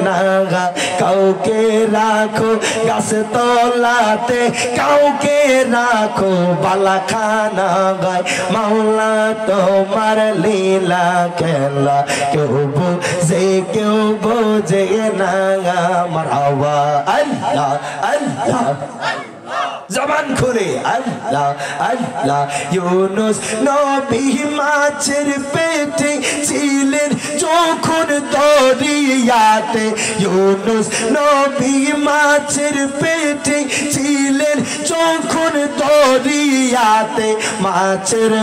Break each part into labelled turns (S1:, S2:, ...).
S1: নাগা কাউকে রাখো গাছ তলাতে কাউকে রাখো বালাখানা গায় মাওলা তোমার লীলা খেলা কেউ বোঝে কেউ বোঝে না মারহাবা আল্লাহ আল্লাহ জবান খুলে আল্লাহ আল্লাহ ইউনুস নবী মাছের পেটে ছিলেন যখন দরিয়াতে ইউনুস নবী মাছের পেটে ছিলেন যখন দরিয়াতে মাছের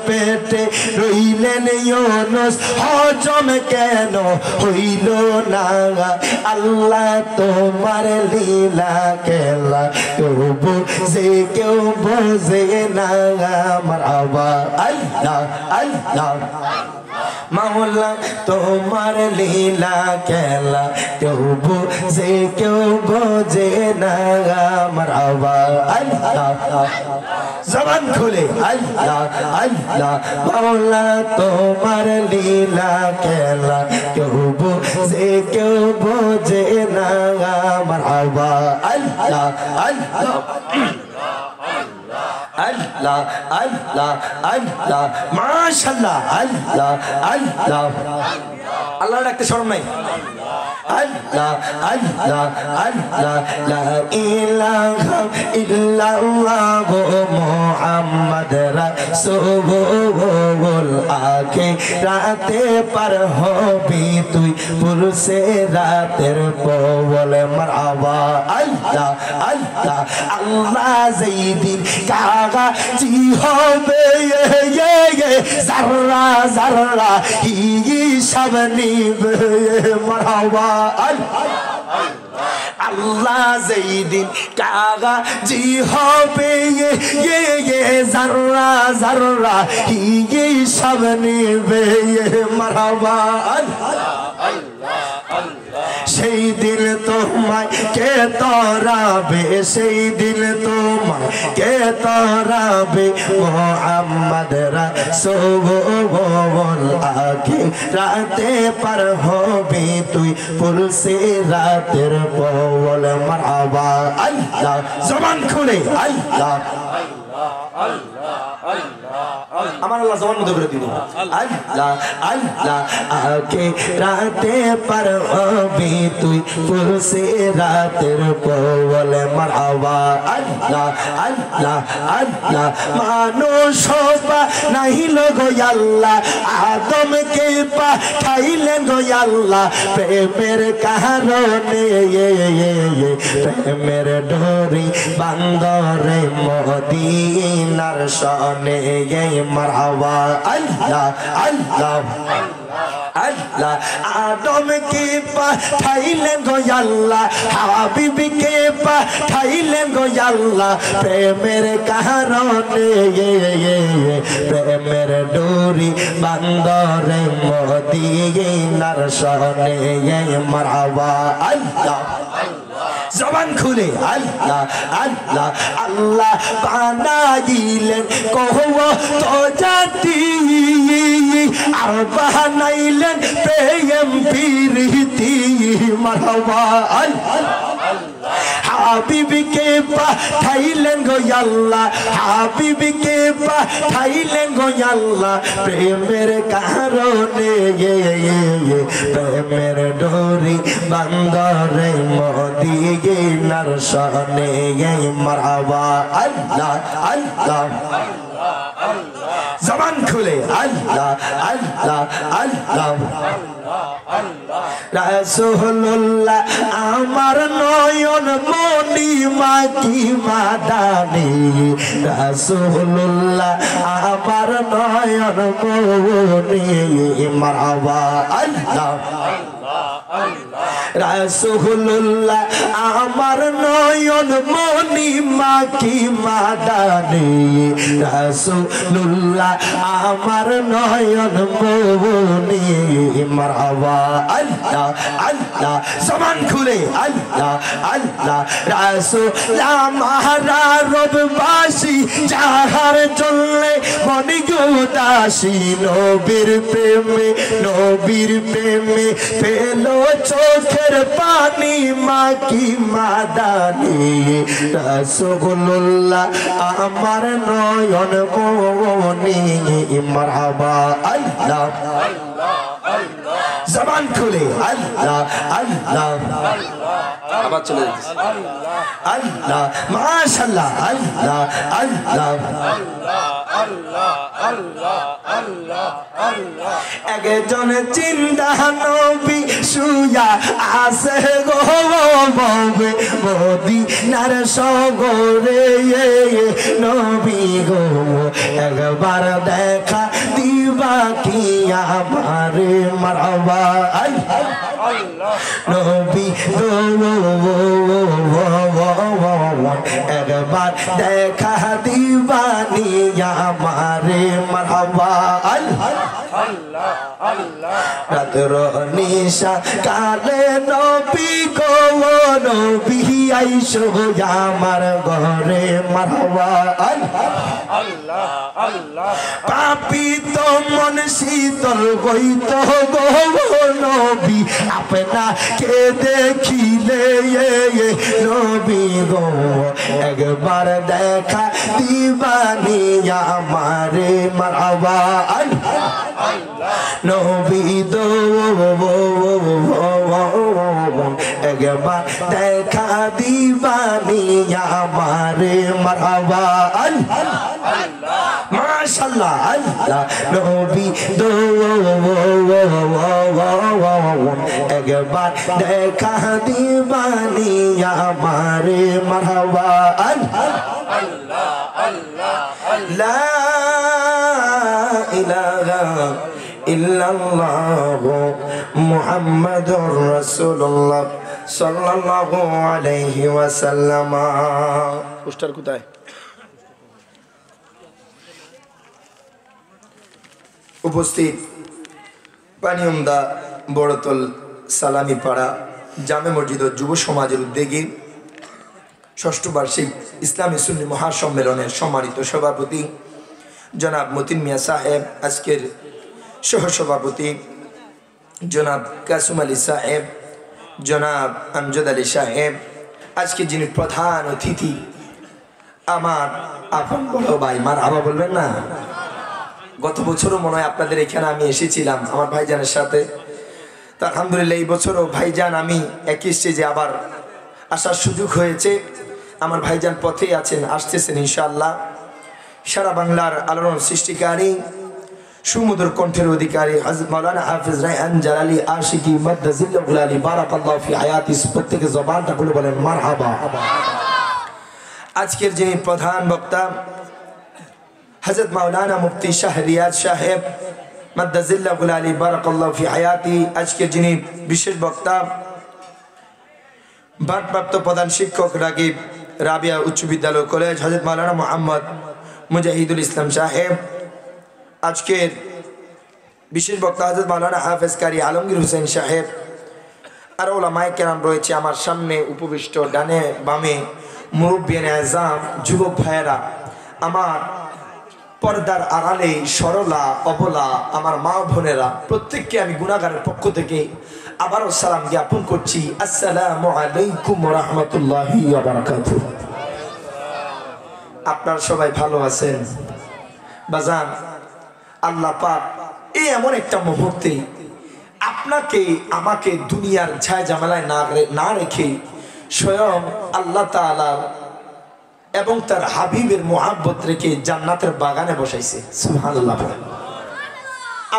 S1: পেটে রইলেন ইউনুস হজম কেন হইল না আল্লাহ তোমার লীলা খেলা কেউ বোঝে না মারহাবা আল্লাহ আল্লাহ মাওলা তোমার লীলা খেলা কেউ বোঝে না মারহাবা আল্লাহ জবান খুলে আল্লাহ আল্লাহ মাওলা তোমার লীলা খেলা কেউ বোঝে না মারহাবা আল্লাহ আল্লাহ আল্লাহ আল্লাহ আল্লাহ মাশাআল্লাহ আল্লাহ আল্লাহ আল্লাহ ডাকতে শরম নাই আল্লাহ আল্লাহ আল্লাহ লা ইলাহা ইল্লাল্লাহ মুহাম্মদ রাসূলুল আখিরাতে পার হবি তুই পুরুষে রাতের পবল মারহাবা আল্লাহ আল্লাহ আল্লাহ যেদিন কাগা জি হবে জাররা জাররা হিসাব নিবে মারহাবা আল্লাহ যেদিন কাগা জি হবে জাররা জাররা হিসাব নিবে মারহাবা সেই দিন তোমায় কে তরাবে সেই দিন তোমায় কে তরাবে মুহাম্মদ রাসূলুল আখিরাতে পার হবি তুই পুরুষে রাতের পবল মারহাবা আল্লাহ জবান খুলে আল্লাহ আমার আল্লাহ জবান মধ্যে করে দিব আল্লাহ আল্লাহ আখিরাতে পার হবি তুই পুরুষে রাতের পবল মারহাবা আল্লাহ আল্লাহ আল্লাহ মানুষ নাহিল গো আল্লাহ আদমকে পাঠাইলেন গো আল্লাহ প্রেমের কারণে প্রেমের ডোরি বান্দরে মদিনার শনে মারহাবা আল্লাহ আল্লাহ আল্লাহ আদমকে পাঠাইলেন গো আল্লাহ হাবিবকে পাঠাইলেন গো আল্লাহ প্রেমের কারণে প্রেমের ডোরি বান্দরে মদিনার শনে মারহাবা আল্লাহ জবান খুলে আল্লাহ আল্লাহ আল্লাহ বানাইলেন কহওয়া তো জাতি আর বানাইলেন প্রেম প্রীতি মারহাবা আল্লাহ হাবিবকে পাঠাইলেন গো আল্লাহ হাবিবকে পাঠাইলেন গো আল্লাহ প্রেমের কারণে প্রেমের ডোরি বান্দরে মদিনার শনে মারহাবা আল্লাহ আল্লাহ জবান খুলে আল্লাহ আল্লাহ আল্লাহ রাসূলুল্লাহ আমার নয়ন মনি মাকি মাদানি রাসূলুল্লাহ আমার নয়ন মনি মারহাবা আল্লাহ রাসূলুল্লাহ আমার নয়ন মনি মাকি মাদানি রাসূলুল্লাহ আমার নয়ন মনি মারহাবা আল্লাহ আল্লাহ জবান খুলে আল্লাহ আল্লাহ রাসূলুল্লাহ মারা রববাসী যাহার চললে মনি গোদাসী নবীর প্রেমে পেলো চোখের পানি মাকি মাদানি রাসূলুল্লাহ আমার নয়ন মনি মারহাবা আল্লাহ জবান খুলে আল্লাহ আল্লাহ আবার চলে যাচ্ছে আল্লাহ মাশাআল্লাহ আল্লাহ আল্লাহ আল্লাহ আল্লাহ আল্লাহ আল্লাহ একজন চিন্তা নবী শুয়া আছে গো ববে মদিনার সগরে নবী গো একবার দেখা দিবা কি আমারে মারহাবা আল্লাহ নবী গো একবার দেখা দিবানি আমারে মারহাবা আল্লাহ আল্লাহ রাতের নিশা কালে নবী গো নবী আইসো আমার ঘরে মারহাবা আল্লাহ আল্লাহ পাপী তো মন শীতল হইত গো নবী আপনাকে দেখিলে নবী গো একবার দেখা দিবানি আমারে মারহাবা নবী দো একবার দেখা দিবানি আমারে মারহাবা মাশাআল্লাহ আল্লাহ নবী দো একবার দেখা দিবানি আমারে মারহাবা আল্লাহ আল্লাহ লা ইলাহা ইল্লাল্লাহ মুহাম্মাদুর রাসূলুল্লাহ সাল্লাল্লাহু আলাইহি ওয়াসাল্লাম পোস্টার কোথায় উপস্থিত পানিউমদা বড়তল সালামি পাড়া জামে মসজিদ ও যুব সমাজের উদ্যোগে ষষ্ঠ বার্ষিক ইসলামী সুন্নি মহাসম্মেলনের সম্মানিত সভাপতি জনাব মতিন মিয়া সাহেব, আজকের সহসভাপতি জনাব কাসুম আলী সাহেব, জনাব আমজদ আলী সাহেব, আজকে যিনি প্রধান অতিথি আমার আপন বড় ভাই, মারহাবা বলবেন না? গত বছরও মনে হয় আপনাদের এখানে আমি এসেছিলাম আমার ভাইজানের সাথে। তো আলহামদুলিল্লাহ এই বছরও ভাইজান আমি একই স্টেজে আবার আসার সুযোগ হয়েছে। আমার ভাইজান পথে আছেন, আসতেছেন ইনশাআল্লাহ। সারা বাংলার আলোড়ন সৃষ্টিকারী সুমধুর কণ্ঠের অধিকারী হযরত মাওলানা হাফেজ রায়হান জালালি আশিকি মাদ্দাজিল্লাহুল আলী বারাকাল্লাহু ফি হায়াতি, প্রত্যেকে জবানটা খুলে বলেন মারহাবা। আজকের যিনি প্রধান বক্তা হযরত মাওলানা মুফতি শাহরিয়ার সাহেব মাদ্দাজিল্লাহুল আলী বারাকাল্লাহু ফি হায়াতি। আজকের যিনি বিশেষ বক্তা ভারপ্রাপ্ত প্রধান শিক্ষক রাগিব রাবিয়া উচ্চ বিদ্যালয় কলেজ হযরত মাওলানা মোহাম্মদ মুজাহিদুল ইসলাম সাহেব। আজকের বিশেষ বক্তা হযরত মাওলানা হাফেজ কারি আলমগীর হোসেন সাহেব। আর ওলামায়ে কেরাম রয়েছে আমার সামনে উপবিষ্ট, ডানে বামে মুরব্বিয়ানে আযম, যুবক ভাইয়েরা, আমার পর্দার আড়ালে সরলা অবলা আমার মা বোনেরা, প্রত্যেককে আমি গুনাহগারের পক্ষ থেকে আবারও সালাম জ্ঞাপন করছি। আসসালামু আলাইকুম ওয়া রাহমাতুল্লাহি ওয়া বারাকাতুহু। আপনারা সবাই ভালো আছেন? বাজান, আল্লাহ পাক এই এমন একটা মুহূর্তে আপনাকে আমাকে দুনিয়ার ঝায় ঝামেলায় না রেখে স্বয়ং আল্লাহ তাআলা এবং তার হাবিবের মোহাব্বত রেখে জান্নাতের বাগানে বসাইছে। সুবহানাল্লাহ।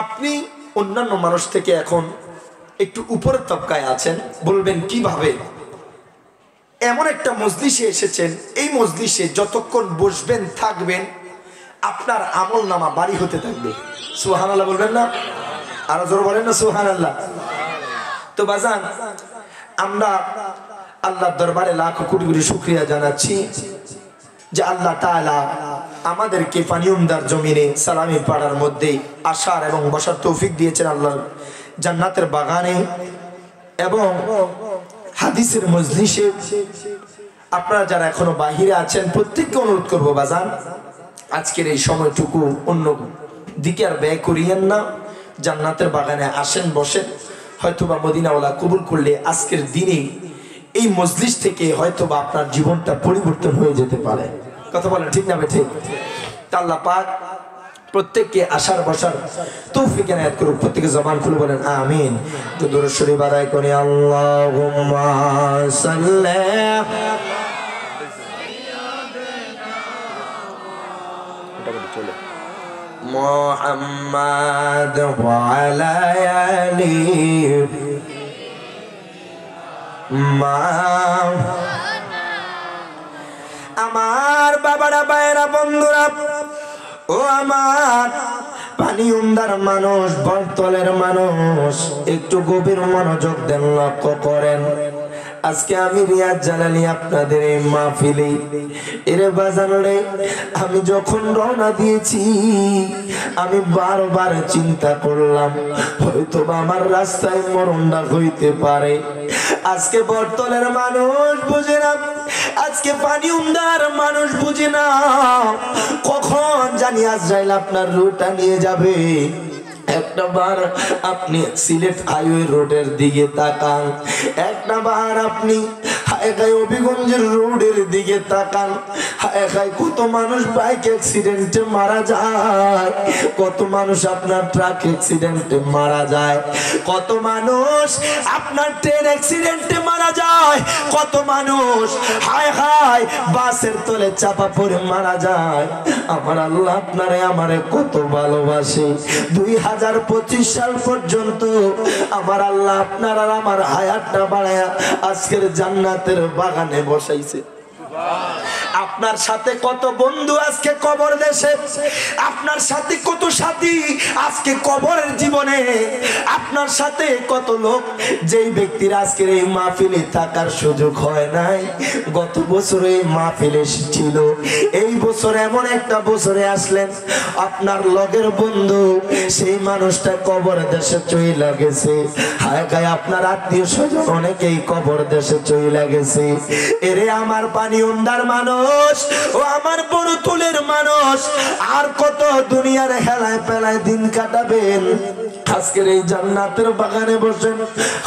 S1: আপনি অন্যান্য মানুষ থেকে এখন একটু উপরের তবকায় আছেন। বলবেন কিভাবে? এমন একটা মজলিসে এসেছেন, এই মজলিসে যতক্ষণ বসবেন থাকবেন আপনার আমল নামা বাড়ি হতে থাকবে। সুবহানাল্লাহ বলবেন না? আরো জোরে বলেন না সুবহানাল্লাহ। তো বাজান, আমরা আল্লাহর দরবারে লাখ কোটি কোটি শুকরিয়া জানাচ্ছি যে আল্লাহ তাআলা আমাদেরকে পানিউমদার জমিনে সালামি পাড়ার মধ্যে আসার এবং বসার তৌফিক দিয়েছেন আল্লাহর জান্নাতের বাগানে এবং হাদিসের মজলিসে। আপনারা যারা এখনো বাহিরে আছেন প্রত্যেককে অনুরোধ করবো বাজান, আজকের এই সময়টুকু অন্য দিকে আর ব্যয় করিয়েন না, জান্নাতের বাগানে আসেন, বসেন। হয়তোবা মদিনাওয়ালা কবুল করলে আজকের দিনে এই মজলিস থেকে হয়তোবা আপনার জীবনটা পরিবর্তন হয়ে যেতে পারে। কথা বলেন ঠিক না ঠিক? আল্লাহ পাক প্রত্যেককে আসার বসার তৌফিক এনায়েত করুক। প্রত্যেকে জবান খুলে বলেন আমিন। তো দরুদ শরীফ আদায় করি। আল্লাহুম্মা সাল্লি মুহাম্মাদ ওয়া আলা আলি আমার বাবারা, ভাইয়েরা, বন্ধুরা, ও আমার পানিউমদার মানুষ, বরতলের মানুষ, একটু গভীর মনোযোগ দেন, লক্ষ্য করেন। আজকে আমি রিয়াজ জালালি আপনাদের এই মাহফিলে এরে বাজান রে, আমি যখন রওনা দিয়েছি আমি বারবার চিন্তা করলাম হয়তো আমার রাস্তায় মরণটা হইতে পারে। আজকে বরতলের মানুষ বুঝে না, আজকে পানিউমদার মানুষ বুঝে না কখন জানি আজরাইল আপনার রুটটা নিয়ে যাবে। একটা বার আপনি সিলেট হাইওয়ে রোডের দিকে তাকান, একটা বার আপনি হায়গাই অভিগঞ্জের রোডের দিকে তাকান। হায়গাই কত মানুষ বাইক অ্যাক্সিডেন্টে মারা যায়, কত মানুষ আপনার ট্রাক অ্যাক্সিডেন্টে মারা যায়, কত মানুষ আপনার ট্রেন অ্যাক্সিডেন্টে মারা যায়, কত মানুষ হায় হায় বাসের তলে চাপা পড়ে মারা যায়। আমার আল্লাহ আপনারে আমারে কত ভালোবাসে। 2025 সাল পর্যন্ত আমার আল্লাহ আপনার আর আমার হায়াতটা বাড়ায়া আজকের জান্নাতের বাগানে বসাইছে। আপনার সাথে কত বন্ধু আজকে কবর দেশে, আপনার সাথে কত সাথী আজকে কবরের জীবনে, আপনার সাথে কত লোক যেই ব্যক্তির আজকের এই মাহফিলে থাকার সুযোগ হয় নাই, গত বছর এই মাহফিলে ছিল, এই বছর এমন একটা বছরে আসলেন আপনার লগের বন্ধু সেই মানুষটা কবর দেশে চইলা গেছে। হায় গায়ে আপনার আত্মীয় স্বজন অনেকেই কবর দেশে চইলা গেছে। এরে আমার পানিউমদার মানুষ, ও আমার বড়তুলের মানুষ, আর কত দুনিয়ার হেলায় পেলায় দিন কাটাবেন, আজকের এই জান্নাতের বাগানে বসেন।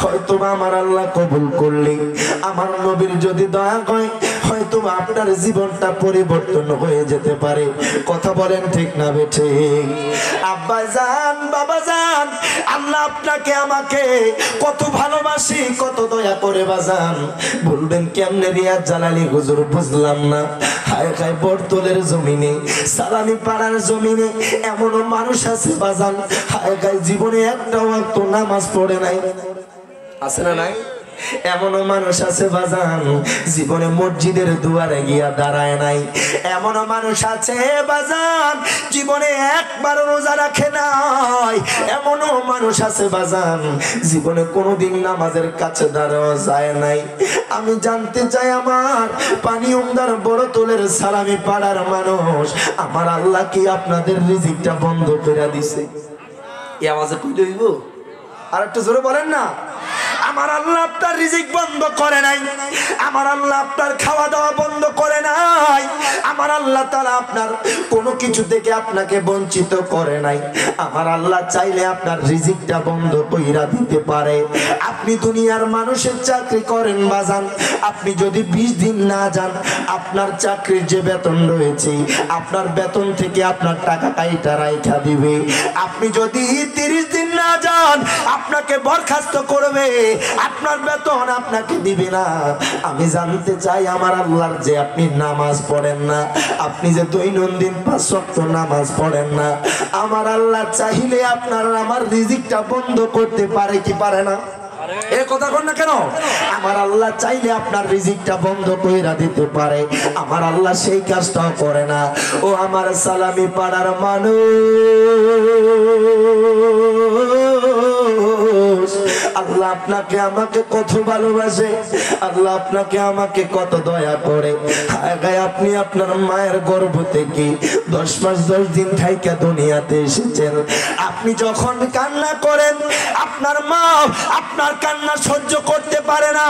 S1: হয়তো আমার আল্লাহ কবুল করলে, আমার নবীর যদি দয়া হয়, হয়তো আপনার জীবনটা পরিবর্তন হয়ে যেতে পারে। কথা বলেন ঠিক না বেঠে? আব্বা জান, বাবা জান, আল্লাহ আপনাকে আমাকে কত ভালোবাসি, কত দয়া করে বাজান। বলবেন কেমনে রিয়াজ জালালি হুজুর, বুঝলাম না। হায় হায় বরতলের জমিনে, সালামি পাড়ার জমিনে এমনও মানুষ আছে বাজান, হায় হায় জীবনে একটা ওয়াক্ত নামাজ পড়ে নাই, আছে না নাই? এমনও মানুষ আছে বাজান জীবনে মসজিদের দুয়ারে গিয়া দাঁড়ায় নাই, এমনও মানুষ আছে বাজান জীবনে একবার রোজা রাখে নাই, এমনও মানুষ আছে বাজান জীবনে কোনোদিন নামাজের কাছে দাঁড়ানো যায় নাই। আমি জানতে চাই আমার পানিউমদার বড়তলের সালামি পাড়ার মানুষ, আমার আল্লাহ কি আপনাদের রিজিকটা বন্ধ করে দিছে? এই আওয়াজে কইলে হইব? আর একটু জোরে বলেন না। আমার আল্লাহ আপনার রিজিক বন্ধ করে নাই, আমার আল্লাহ আপনার খাওয়া দাওয়া বন্ধ করে নাই, আমার আল্লাহ তাআলা আপনার কোনো কিছু থেকে আপনাকে বঞ্চিত করে নাই। আমার আল্লাহ চাইলে আপনার রিজিকটা বন্ধ কইরা দিতে পারে। আপনি দুনিয়ার মানুষের চাকরি করেন বাজান, আপনি যদি 20 দিন না যান, আপনার চাকরির যে বেতন রয়েছে আপনার বেতন থেকে আপনার টাকা কাইটা রাইখা দিবে। আপনি যদি 30 দিন না যান আপনাকে বরখাস্ত করবে, আপনার বেতন আপনাকে দিবে না। আমি জানতে চাই আমার আল্লাহর যে আপনি নামাজ পড়েন না, আপনি যে দৈনন্দিন 5 ওয়াক্ত নামাজ পড়েন না, আমার আল্লাহ চাইলে আপনার আমার রিজিকটা বন্ধ করতে পারে কি পারে না? এই কথা কন না কেন? আমার আল্লাহ চাইলে আপনার রিজিকটা বন্ধ কইরা দিতে পারে, আমার আল্লাহ সেই কাজটাও করে না। ও আমার সালামি পাড়ার মানুষ, আল্লাহ আপনাকে আমাকে কত ভালোবাসে, আল্লাহ আপনাকে আমাকে কত দয়া করে। হায় গায়ে আপনি আপনার মায়ের গর্ভ থেকে 10 মাস 10 দিন থাইকা দুনিয়াতে এসেছেন। আপনি যখন কান্না করেন আপনার মা আপনার কান্না সহ্য করতে পারে না।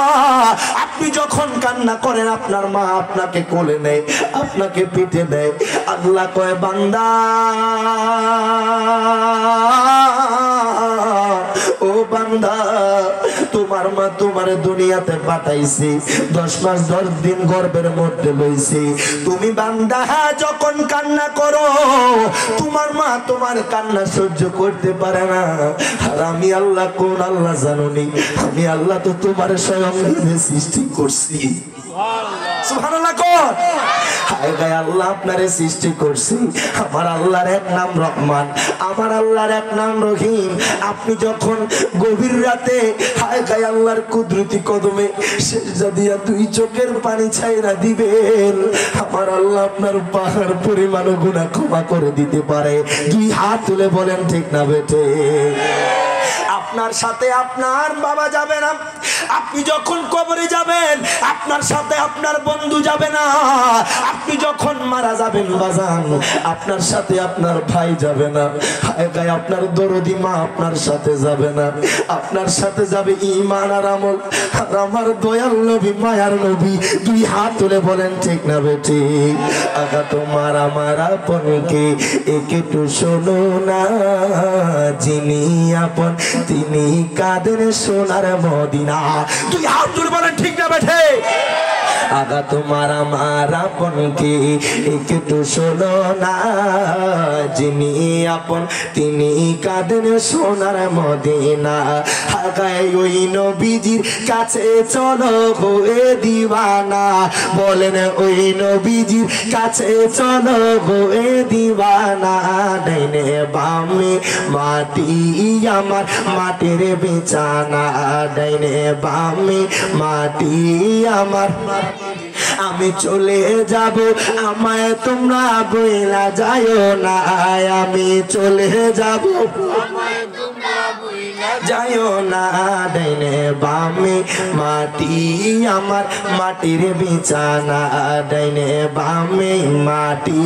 S1: আপনি যখন কান্না করেন আপনার মা আপনাকে কোলে নেয়, আপনাকে পিঠে দেয়। আল্লাহ কয় বান্দা ও বান্দা, তোমার মা তোমার দুনিয়াতে পাঠাইছি, 10 মাস 10 দিন গর্ভের মধ্যে লইছি। তুমি বান্দা যখন কান্না করো তোমার মা তোমার কান্না সহ্য করতে পারে না। আর আমি আল্লাহ কোন আল্লাহ জানোনি? আমি আল্লাহ তো তোমার স্বয়ং নিজে সৃষ্টি করছি। সুবহানাল্লাহ কোন? হায় গায়ে আল্লাহ আপনারে সৃষ্টি করছি। আমার আল্লাহর এক নাম রহমান, আমার আল্লাহর এক নাম রহিম। আপনি যখন গভীর রাতে হায় গায়ে আল্লাহর কুদরতি কদমে সেজদা দিয়া 2 চোখের পানি ছাইরা দিবেন, আমার আল্লাহ আপনার পাহাড় পরিমাণ গুনাহ ক্ষমা করে দিতে পারে। 2 হাত তুলে বলেন ঠিক না বেটে? আপনার সাথে আপনার বাবা যাবে না, আপনি যখন কবরে যাবেন আপনার সাথে আপনার বন্ধু যাবে না, আপনি যখন মারা যাবেন বাজান আপনার সাথে আপনার ভাই যাবে না, হায় গায়ে আপনার দরদি মা আপনার সাথে যাবে না, আপনার সাথে যাবে ঈমান আর আমল। আর আমার দয়াল নবী মায়ার নবী 2 হাত তুলে বলেন ঠিক না বেটি? আগা তোমার আমার আপনকে একটু শোনো না, যিনি আপন তিনি কাদের সোনার মদিনা। 2 হাত তুলে বলেন ঠিক না বেঠে? আগা তোমার আমার আপনকে একটু শোনো না, যিনি আপন তিনি কাদের সোনার মদিনা। আগায় ওই নবীজির কাছে চলো হয়ে দিওয়ানা, বলেন ওই নবীজির কাছে চলো হয়ে দিওয়ানা। ডাইনে বামে মাটি আমার মাটির বিছানা, ডাইনে বামে মাটি আমার, আমি চলে যাব আমায় তোমরা বইলা যাইও না, আমি চলে যাব যাইও না। ডাইনে বামে মাটি আমার মাটির বিছানা, ডাইনে বামে মাটি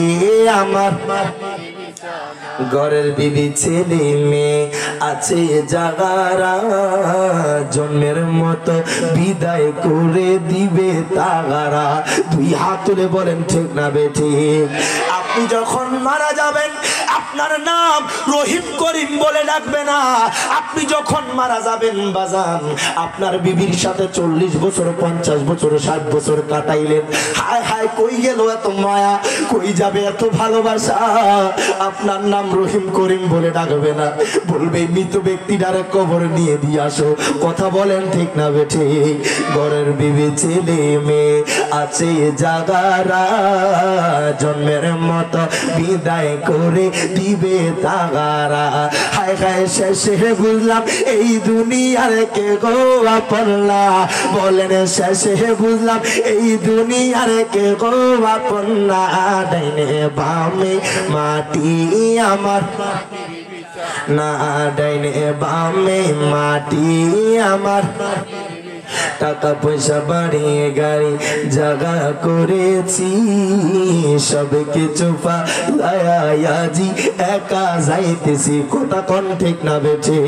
S1: আমার। ঘরের বিবি ছেলে মেয়ে আছে যারা জন্মের মতো বিদায় করে দিবে তাগারা। 2 হাত তুলে বলেন ঠিক না বেঠি? আপনি যখন মারা যাবেন আপনার নাম রহিম করিম বলে ডাকবে না। আপনি যখন মারা যাবেন বাজান আপনার বিবির সাথে 40 বছর 50 বছর 60 বছর কাটাইলেন, হায় হায় কই গেল এত মায়া, কই যাবে এত ভালোবাসা? আপনার নাম রহিম করিম বলে ডাকবে না, বলবে মৃত ব্যক্তিটারে কবর নিয়ে দিয়ে আসো। কথা বলেন ঠিক না বেঠে? ঘরের বিবি ছেলে মেয়ে আছে যারা জন্মের মতো বিদায় করে দিবে তাগারা। হায় হায় শেষে বুঝলাম এই দুনিয়ার কে গো আপন না, বলেন শেষে বুঝলাম এই দুনিয়ার কে গো আপন না। ডাইনে বামে মাটি আমার না, ডাইনে বামে মাটি আমার। টাকা পয়সা বাড়িয়ে গাড়ি জাগা করেছি, সব কিছু পালায়াজি একা যাইতেছি। কথা কোন ঠিক না বেঠে?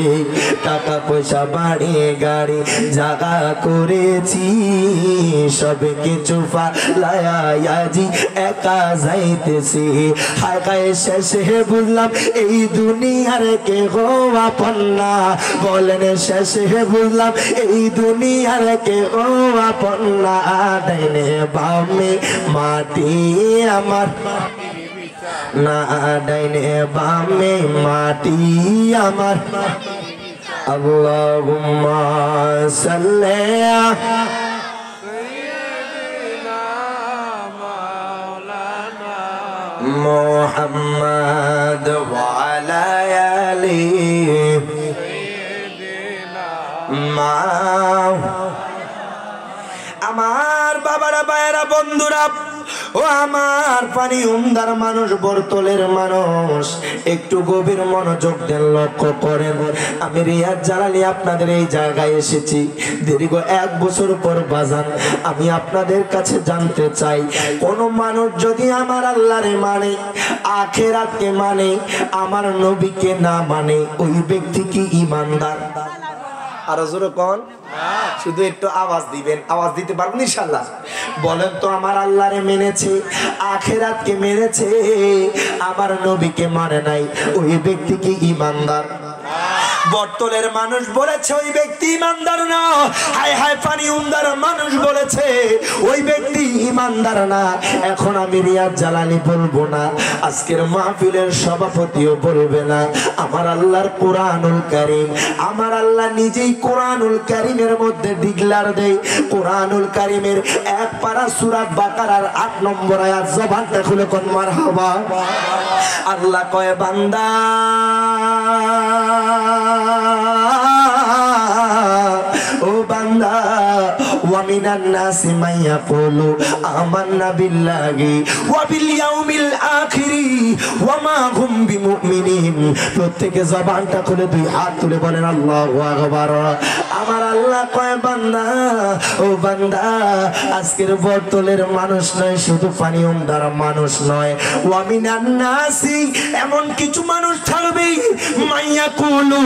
S1: টাকা পয়সা বাড়িয়ে গাড়ি জাগা করেছি, সব কিছু পালায়াজি একা যাইতেছি। হায় হায় শেষে বুঝলাম এই দুনিয়ার কে গো আপন না, বলেন শেষে বুঝলাম এই দুনিয়ার কে ও আপন না। ডাইনে বামে মাটি আমার না, ডাইনে বামে মাটি আমার। আল্লাহুম্মা সাল্লি মুহাম্মাদ ওয়া আলা আলিহি মা। আমার বাবারা ভাইয়েরা বন্ধুরা ও আমার পানি উমদার মানুষ, বরতলের মানুষ, একটু গভীর মনোযোগ দেন, লক্ষ্য করেন। আমি রিয়াদ জালালি আপনাদের এই জায়গায় এসেছি দীর্ঘ 1 বছর পর বাজান। আমি আপনাদের কাছে জানতে চাই, কোন মানুষ যদি আমার আল্লাহরে মানে, আখিরাতকে মানে, আমার নবীকে না মানে, ওই ব্যক্তি কি ঈমানদার? আর জোরে কোন, শুধু একটু আওয়াজ দিবেন। আওয়াজ দিতে পারবেন ইনশাআল্লাহ? বলেন তো, আমার আল্লাহরে মেনেছে, আখিরাতকে মেনেছে, আমার নবীকে মানে নাই, ওই ব্যক্তি কি ঈমানদার? বটতলের মানুষ বলেছে ওই ব্যক্তি ঈমানদার না। হায় হায়, পানি উমদার মানুষ বলেছে ওই ব্যক্তি ঈমানদার না। এখন আমি রিয়াদ জালালি বলবো না, আজকের মাহফিলের সভাপতিও বলবে না। আমার আল্লাহর কোরআনুল কারীম, আমার আল্লাহ নিজেই কোরআনুল কারীমের মধ্যে ডিক্লার দেয়। কোরআনুল কারীমের 1 পারা সূরা বাকারার 8 নম্বর আয়াত, জবানটা খুলে কোন মারহাবা। আল্লাহ কয়, বান্দা ও বান্দা, ওয়া মিনান নাসি মান ইয়াকুলু আমান্না বিল্লাহি ওয়া বিল ইয়াউমিল আখিরি ওয়া মা হুম বিমুমিনিন। প্রত্যেকে জবানটা খুলে 2 হাত তুলে বলেন আল্লাহু আকবার। আমার আল্লাহ কয়, বান্দা ও বান্দা, আজকের বটতলের মানুষ নয়, শুধু পানি উমদার মানুষ নয়, ওয়া মিনান নাসি, এমন কিছু মানুষ থাকবে মান ইয়াকুলু,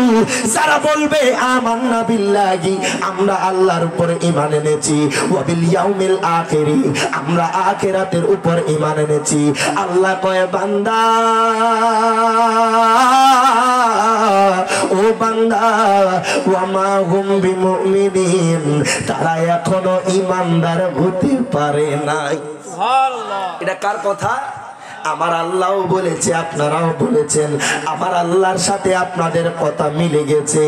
S1: যারা বলবে আমান্না বিল্লাহি, আমরা আল্লাহর উপরে ঈমান এনেছি, ওয়া বিল ইয়াউমিল আখিরি, আমরা আখিরাতের উপর ঈমান এনেছি। আল্লাহ কয়, বান্দা ও বান্দা, ওয়া মা হুম বিমুমিনিন, তারা এখনো ঈমানদার হতে পারে নাই। সুবহানাল্লাহ। এটা কার কথা? আমার আল্লাহও বলেছে, আপনারাও বলেছেন, আমার আল্লাহর সাথে আপনাদের কথা মিলে গেছে।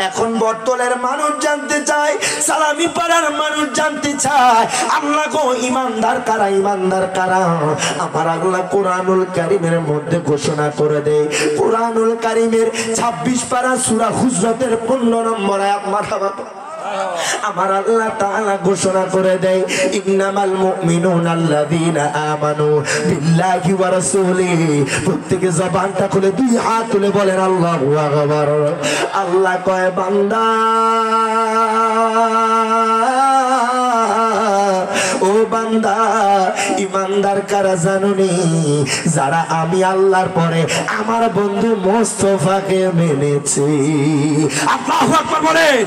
S1: এখন বটতলের মানুষ জানতে চায়, সালামি পাড়ার মানুষ জানতে চায়, আল্লাহ গো ঈমানদার কারা, ঈমানদার কারা? আমার আল্লাহ কোরআনুল কারীমের মধ্যে ঘোষণা করে দেয়। কোরআনুল কারীমের 26 পারা সূরা হুজরাতের 15 নম্বর আয়াত, মারহাবা। আমার আল্লাহ তাআলা ঘোষণা করে দেয়, ইন্নামাল মুমিনুনা আল্লাযীনা আমানু বিল্লাহি ওয়া রাসূলিহি। প্রত্যেকে জবানটা খুলে 2 হাত তুলে বলেন আল্লাহু আকবার। আল্লাহ কয়, বান্দা ও বান্দা, ঈমানদার কারা জানুনি? যারা আমি আল্লাহর পরে আমার বন্ধু মোস্তফাকে মেনেছে। আল্লাহু আকবার বলেন।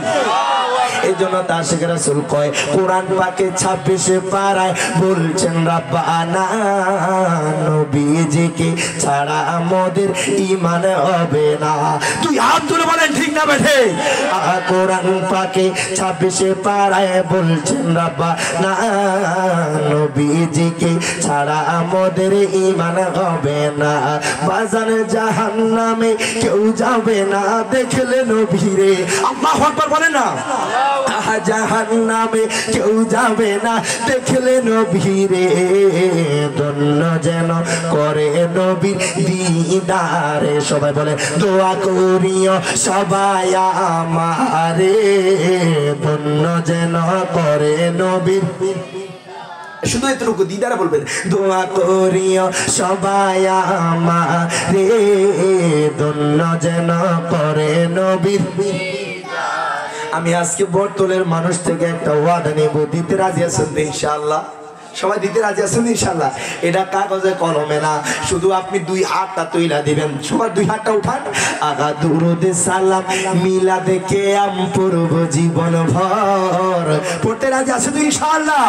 S1: এই জন্য আশিক রাসূল কয়, কোরআন পাকে 26 পারায় বলছেন, রাব্বানা, নবীজিকে ছাড়া আমাদের ঈমান হবে না। তুই হাত তুলে বলেন ঠিক না বেঠে? কোরআন পাকে 26 পারায় বলছেন, রাব্বানা, নবীজিকে ছাড়া আমাদের ঈমান হবে না। বাজার জাহান্নামে কেউ যাবে না দেখলে নবীরে। আল্লাহু আকবার বলেন না। জাহান্নামে কেউ যাবে না দেখলে নবীরে। ধন্য যেন করে নবীর দিদারে। সবাই বলে, দোয়া করিও সবাই আমারে, ধন্য যেন করে নবীর। শুধু এতটুকু দিদারা বলবেন, দোয়া করিও সবাই আমারে, ধন্য যেন করে নবীর। আমি আজকে বটতলের মানুষ থেকে একটা ওয়াদা নেব, দিতে রাজি আছেন তো ইনশাআল্লাহ? সবাই দিতে রাজি আছেন ইনশাআল্লাহ? এটা কাগজে কলমে না, শুধু আপনি 2 হাতটা তুইলা দিবেন। সবার 2 হাতটা উঠান। আগা দুরুদে সালাম মিলাদে কিয়াম পড়ব জীবন ভর। পড়তে রাজি আছেন তো ইনশাআল্লাহ?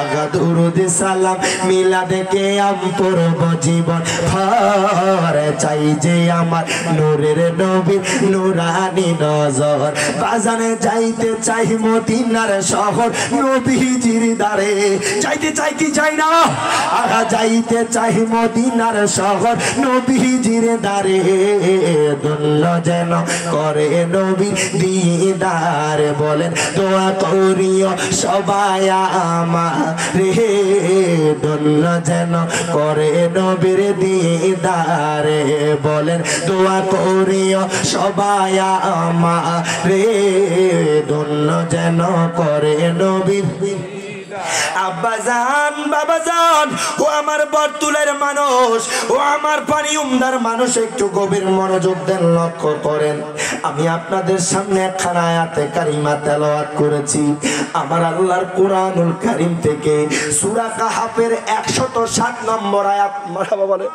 S1: আগা দুরুদে সালাম মিলাদে কিয়াম পড়ব জীবন ভর। চাই যে আমার নূরের নবীর নূরানি নজর। বাজানে যাইতে চাই মদিনার শহর নবীজির দারে। চাইতে চাই কি চাই না? আহা যাইতে চাই মদিনার শহর নবীজির দারে। ধন্য যেন করে নবীর দিদারে। বলেন, দোয়া করিও সবাই আমারে, ধন্য যেন করে নবীর দিদারে। বলেন, দোয়া করিও সবাই আমারে, ধন্য যেন করে নবীর। আব্বাজান বাবাজান ও আমার বরতুলের মানুষ ও আমার পানি উমদার মানুষ একটু গভীর মনোযোগ দেন, লক্ষ্য করেন। আমি আপনাদের সামনে একখানা আয়াতে কারিমা তেলাওয়াত করেছি আমার আল্লাহর কোরআনুল কারীম থেকে, সূরা কাহাফের 107 নম্বর আয়াত। মারহাবা বলে।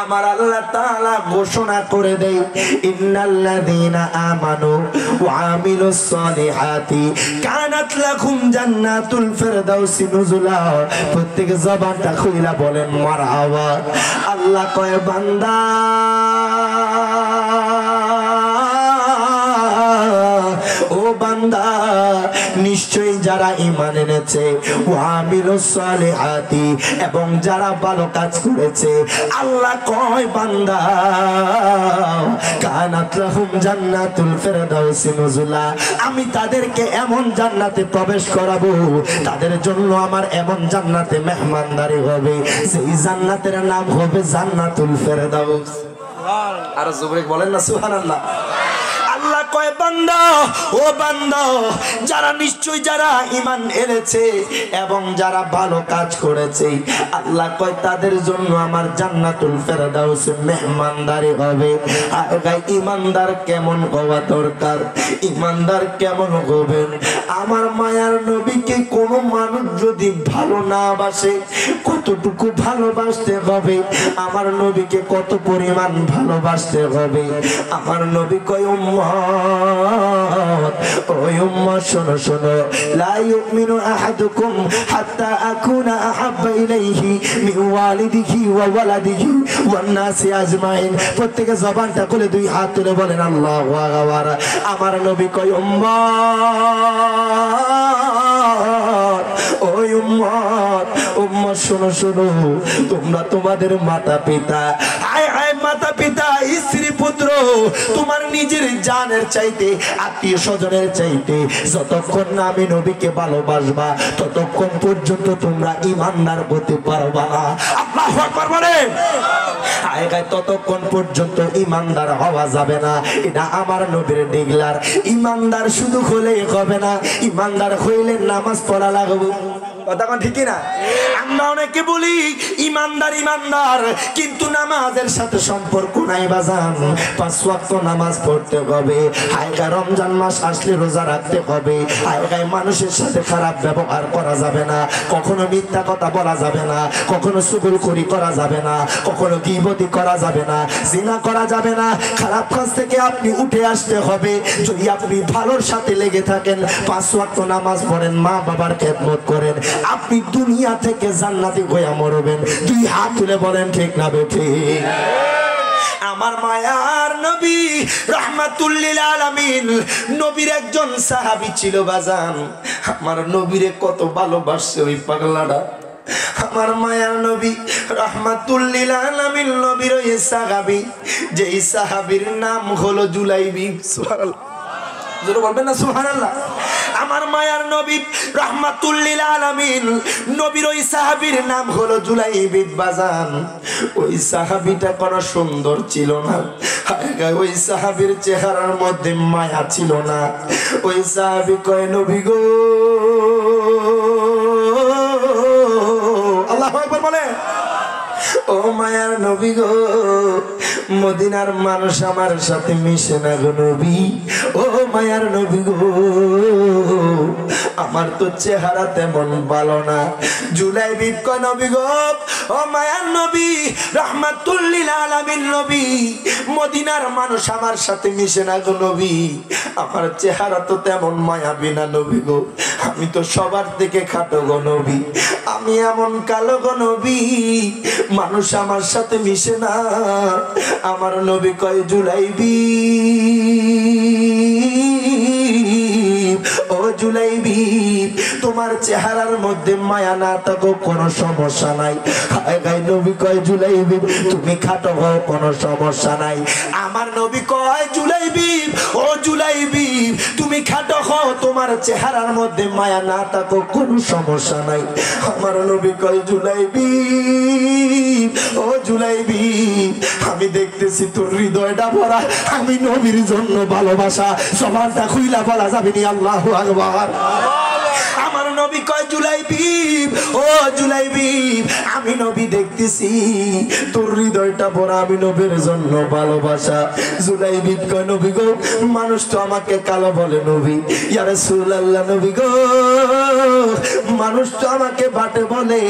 S1: আমার আল্লাহ তাআলা ঘোষণা করে দেয়, ইন্নাল্লাযীনা আমানু ওয়া আমিলুস সলিহাতি কানাত লাকুম জান্নাতুল ফিরদাউসি নুজুলা। প্রত্যেক জবানটা খুইলা বলেন মারহাবা। আল্লাহ কয় বান্দা ও বান্দা, নিশ্চয়ই যারা ঈমান এনেছে ওয়া আমিলুস সলিহাতি এবং যারা ভালো কাজ করেছে, আল্লাহ কয় বান্দা কানাত লাহুম জান্নাতুল ফিরদাউসি নুজুলা, আমি তাদেরকে এমন জান্নাতে প্রবেশ করাবো, তাদের জন্য আমার এমন জান্নাতে মেহমানদারি হবে, সেই জান্নাতের নাম হবে জান্নাতুল ফিরদাউস। আর জোরে বলেন না সুবহানাল্লাহ। আল্লাহ কয় বান্দা ও বান্দা, যারা নিশ্চয়ই যারা ঈমান এনেছে এবং যারা ভালো কাজ করেছে, আল্লাহ কয় তাদের জন্য আমার জান্নাতুল ফিরদাউস মেহমানদারি হবে। আর গাই ঈমানদার কেমন হওয়া দরকার, ঈমানদার কেমন হবেন? আমার মায়ার নবীকে কোন মানুষ যদি ভালো না বাসে, কতটুকু ভালোবাসতে হবে? আমার নবীকে কত পরিমাণ ভালোবাসতে হবে? আমার নবী কয় উম্মত, ওই উম্মত শোনো শোনো, লা ইউমিনু আহাদুকুম হাত্তা আকুনা আহাব্বা ইলাইহি মিন ওয়ালিদিহি ওয়া ওয়ালাদিহি ওয়ান নাসি আজমাইন। প্রত্যেকে জবানটা খুলে দুই হাত তুলে বলেন আল্লাহু আকবার। আমার নবী কয় উম্মত, ওই উম্মত, উম্মত শোনো শোনো, তোমরা তোমাদের মাতা পিতা, আয় আয় মাতা পিতা, স্ত্রী পুত্র, তোমার নিজের জানের চাইতে, আত্মীয় স্বজনের চাইতে যতক্ষণ না আমি নবীকে ভালোবাসবা, ততক্ষণ পর্যন্ত তোমরা ঈমানদার হতে পারবা না। আল্লাহু আকবার বলেন। আয় গায় ততক্ষণ পর্যন্ত ঈমানদার হওয়া যাবে না। এটা আমার নবীর ডিগলার। ঈমানদার শুধু হলেই হবে না, ঈমানদার হইলে নামাজ পড়া লাগবে। কথা কোন ঠিক না? আমরা অনেকে বলি ঈমানদার ঈমানদার, কিন্তু নামাজের সাথে সম্পর্ক নাই বাজান। 5 ওয়াক্ত নামাজ পড়তে হবে, হায়গা রমজান মাস আসলে রোজা রাখতে হবে, হায়গায় মানুষের সাথে খারাপ ব্যবহার করা যাবে না, কখনো মিথ্যা কথা বলা যাবে না, কখনো চুগলখড়ি করা যাবে না, কখনো গীবতি করা যাবে না, জিনা করা যাবে না। খারাপ কাজ থেকে আপনি উঠে আসতে হবে। যদি আপনি ভালোর সাথে লেগে থাকেন, 5 ওয়াক্ত নামাজ পড়েন, মা বাবার খেদমত করেন, আপনি দুনিয়া থেকে জান্নাতি হয়ে মরবেন। দুই হাত তুলে বলেন ঠিক না বেঠিক? আমার মায়ার নবী রাহমাতুল লিল আলামিন, নবীর একজন সাহাবী ছিল বাজান। আমার নবীরে কত ভালোবাসছে ওই পাগলাটা। আমার মায়ার নবী রাহমাতুল লিল আলামিন, নবীর ওই সাহাবী, যেই সাহাবীর নাম হলো জুলাইবি। সুবহানাল্লাহ, জোরে বলবেন না সুবহানাল্লাহ। আমার মায়ার নবী রাহমাতুল লিল আলামিন, নবীর ওই সাহাবীর নাম হলো জুলাইবি বাজান। ওই সাহাবীটা কোন সুন্দর ছিল না, ওই সাহাবীর চেহারার মধ্যে মায়া ছিল না। ওই সাহাবী কয় নবী গো, আল্লাহু আকবার বলে, ও মায়ার নবী গো, মদিনার মানুষ আমার সাথে মিশে না গো নবী। ও মায়ার নবী গো, আমার তো চেহারা তেমন ভালো না। জুলাইবি কয় নবী গো, ও মায়ার নবী রাহমাতুল লিল আলামিন নবী, মদিনার মানুষ আমার সাথে মিশে না গো নবী, আমার চেহারা তো তেমন মায়াবী না নবী গো, আমি তো সবার থেকে খাটো গো নবী, আমি এমন কালো গো নবী, মানুষ আমার সাথে মিশে না। আমার নবী কয় জুলাইবি, ও জুলাইবি, তোমার চেহারার মধ্যে মায়া না থাকো কোনো সমস্যা নাই। হায় নবী কয় জুলাইবি, তুমি খাটো হও কোনো সমস্যা নাই। আমার নবী কয় জুলাইবি, ও জুলাইবি, তুমি খাটো হও, তোমার চেহারার মধ্যে মায়া না থাকো কোনো সমস্যা নাই। আমার নবী কয় জুলাইবি, ও জুলাইবি, আমি দেখতেছি তোর হৃদয়টা ভরা আমি নবীর জন্য ভালোবাসা। জবানটা খুইলা বলা যাবে নি আল্লাহু আকবার। আমার নবী কয় জুলাইবিব, ও জুলাইবিব, আমি নবী দেখতেছি তোর হৃদয়টা ভরা আমি নবীর জন্য ভালোবাসা। জুলাইবিব কয় নবী গো, মানুষ তো আমাকে কালো বলে নবী, ইয়া রাসূলুল্লাহ নবী গো, মানুষ তো আমাকে বাটে বলে,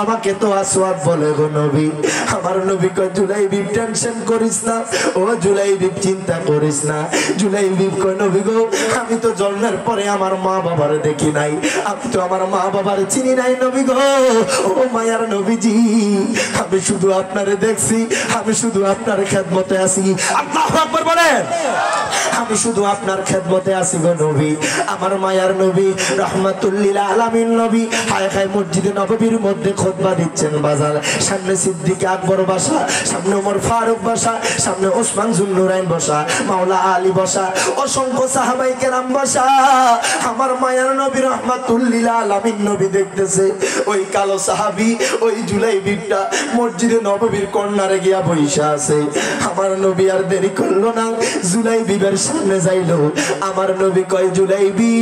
S1: আমাকে তো আসওয়াদ বলে গো নবী। আমার নবী কয় জুলাইবিব টেনশন করিস না, ও জুলাইবিব চিন্তা করিস না। জুলাইবিব কয় নবী গো, আমি তো জন্মের পরে আমার মা বাবার দেখি নাই, আমি তো আমার মা বাবার চিনি নাই নবী গো, ও মায়ার নবীজি, আমি শুধু আপনারে দেখছি, আমি শুধু আপনার খেদমতে আছি। আল্লাহু আকবার বলেন, আমি শুধু আপনার খেদমতে আছি গো নবী। আমার মায়ার নবী রাহমাতুল লিল আলামিন নবী হায় হায় মসজিদে নববীর মধ্যে খুতবা দিচ্ছেন বাজার। সামনে সিদ্দিক আকবর বসা, সামনে ওমর ফারুক বসা, সামনে ওসমান জুন্নুরাইন বসা, মাওলা আলী বসা, অসংখ্য সাহাবায়ে কেরাম বসা। আমার মায়ার নবী রাহমাতুল লিল আলামিন নবী দেখতেছে ওই কালো সাহাবী ওই জুলাইবিবটা মসজিদে নববীর কর্নারে গিয়া বইসা আছে। আমার নবী আর দেরি করলো না, জুলাইবিবের সামনে যাইলো। আমার নবী কয় জুলাইবি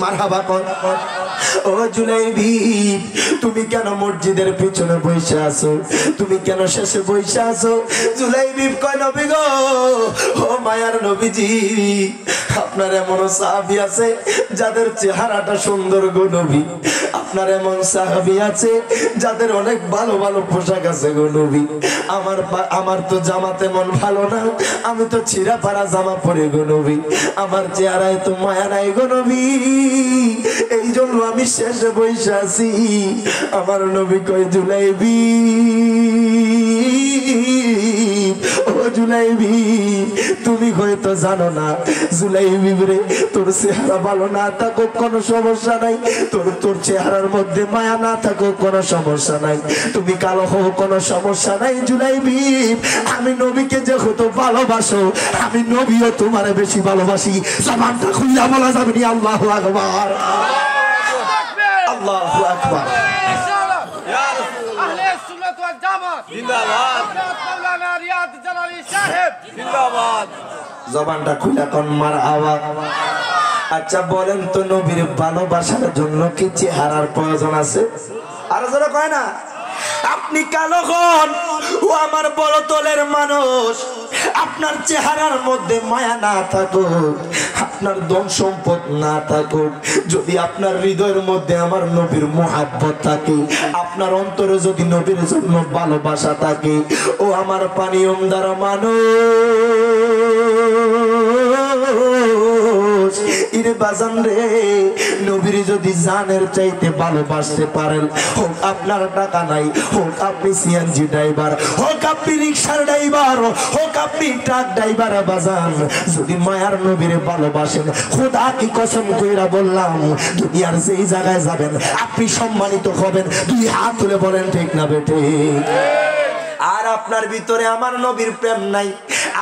S1: মারহাবা কর, ও জুলাইবিব তুমি কেন মসজিদের পিছনে বসে আছো, তুমি কেন শেষে বসে আছো? জুলাইবিব কয় নবী গো, ও মায়ার নবীজি, আপনার এমন সাহাবী আছে যাদের চেহারাটা সুন্দর গো নবী, আপনার এমন সাহাবী আছে যাদের অনেক ভালো ভালো পোশাক আছে গো নবী। আমার তো জামা তেমন ভালো না, আমি তো ছিঁড়া পাড়া জামা পরে গো নবী, আমার চেহারায় তো মায়া নাই গো নবী, এই জন্য আমি শেষে বসে আছি। আমার নবী কয় জুলাইবি, ও জুলাইবি তুমি হয়তো জানো না, জুলাইবি রে তোর চেহারা ভালো না থাকুক কোনো সমস্যা নাই, তোর চেহারার মধ্যে মায়া না থাকুক কোনো সমস্যা নাই, তুমি কালো হও কোনো সমস্যা নাই। জুলাইবি আমি নবীকে যেহেতু ভালোবাসো, আমি নবীও তোমারে বেশি ভালোবাসি। জবানটা খুলে বলা যাবে না আল্লাহু আকবার, আল্লাহু আকবার।
S2: আহলে সুন্নাত ওয়াল জামাত জিন্দাবাদ, মাওলানা রিয়াদ জালালী সাহেব জিন্দাবাদ।
S1: জবানটা খুলে কোন মারহাবা। আচ্ছা বলেন তো, নবীর ভালোবাসার জন্য কি চেহারার প্রয়োজন আছে? আর যারা কয় না আপনি কালো হন, ও আমার বড় তলের মানুষ, আপনার চেহারার মধ্যে মায়া না থাকুক, আপনার ধন সম্পদ না থাকুক, যদি আপনার হৃদয়ের মধ্যে আমার নবীর মুহাব্বত থাকে, আপনার অন্তরে যদি নবীর জন্য ভালোবাসা থাকে, ও আমার পানি উমদার মানুষ, ইরে বাজান রে, নবীর যদি জানের চাইতে ভালোবাসতে পারেন, হোক আপনার টাকা নাই, হোক আপনি সিএনজি ড্রাইভার, হোক আপনি রিক্সার ড্রাইভার, হোক আপনি ট্রাক ড্রাইভার, বাজান যদি মায়ার নবীর ভালোবাসেন, খোদা কি কসম কইরা বললাম, দুনিয়ার যেই জায়গায় যাবেন আপনি সম্মানিত হবেন। দুই হাত তুলে বলেন ঠিক না বেটে? আর আপনার ভিতরে আমার নবীর প্রেম নাই,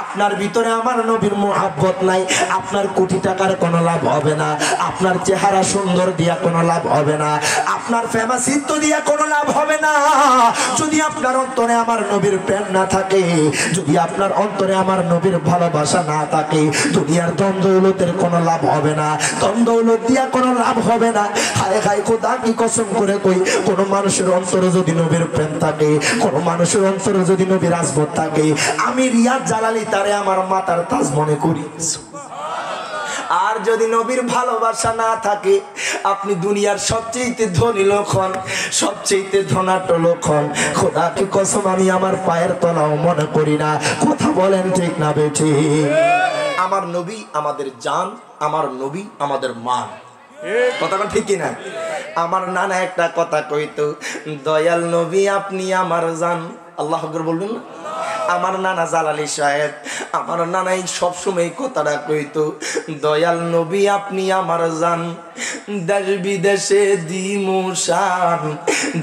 S1: আপনার ভিতরে আমার নবীর মুহাব্বত নাই, আপনার কোটি টাকার কোনো লাভ হবে না, আপনার চেহারা সুন্দর দিয়া কোনো লাভ হবে না, আপনার ফেমাসিত্ব দিয়া কোনো লাভ হবে না। যদি আপনার অন্তরে আমার নবীর প্রেম না থাকে, যদি আপনার অন্তরে আমার নবীর ভালোবাসা না থাকে, দুনিয়ার ধন দৌলতের কোনো লাভ হবে না, ধন দৌলত দিয়া কোনো লাভ হবে না। হায় হায় খোদা কি কসম করে কই, কোন মানুষের অন্তরে যদি নবীর প্রেম থাকে, কোন মানুষের অন্তরে যদি নবীর আসবত থাকে, আমি রিয়াদ জালালী তারে আমার মাতার তাজ মনে করি। আর যদি নবীর ভালোবাসা না থাকে, আপনি দুনিয়ার সবচেয়ে ধনী লোক হন, সবচেয়ে ধনাঢ্য লোক হন, খোদা কি কসম আমি আমার পায়ের তলাও মনে করি না। কথা বলেন ঠিক না বেঠি? আমার নবী আমাদের জান, আমার নবী আমাদের মান, কথাটা ঠিক না? আমার নানা একটা কথা কইতো, দয়াল নবী আপনি আমার জান। আল্লাহু আকবার বলবেন না? আমার নানা জালালী সাহেব, আমার নানাই সবসময় কথাটা কইতো, দয়াল নবী আপনি আমার জান, দেশ বিদেশে দিমুশান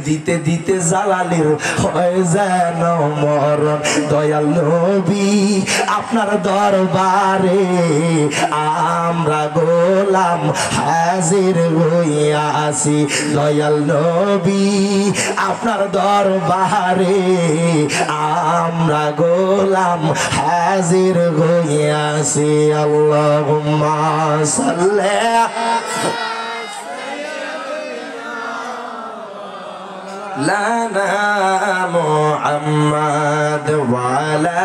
S1: দিতে দিতে জালালের হয় যেন মরণ দয়াল নবী আপনার দরবারে আমরা গোলাম হাজির হইয়াছি দয়াল নবী আপনার দরবারে আমরা গোলাম হাজির হইয়াছি আল্লাহুম্মা সাল্লি লানা মুহাম্মাদ ওয়া আলা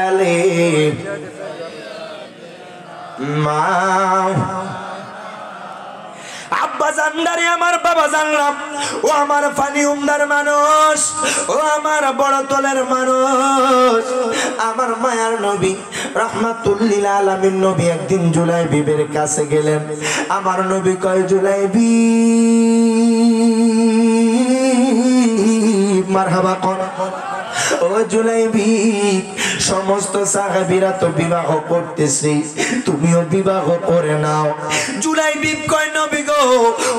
S1: আলিহি মা আব্বা জানদারে আমার বাবা জানলাম ও আমার ফানি উমদার মানুষ ও আমার বড় তলের মানুষ আমার মায়ার নবী রাহমাতুল লিল আলামিন নবী একদিন জুলাইবিবের কাছে গেলেন আমার নবী কয় জুলাইবি মারহাবা কোন ও জুলাইবি সমস্ত সাহাবীরা তো বিবাহ করতেছে তুমিও বিবাহ করে নাও জুলাইবি কয় নবী গো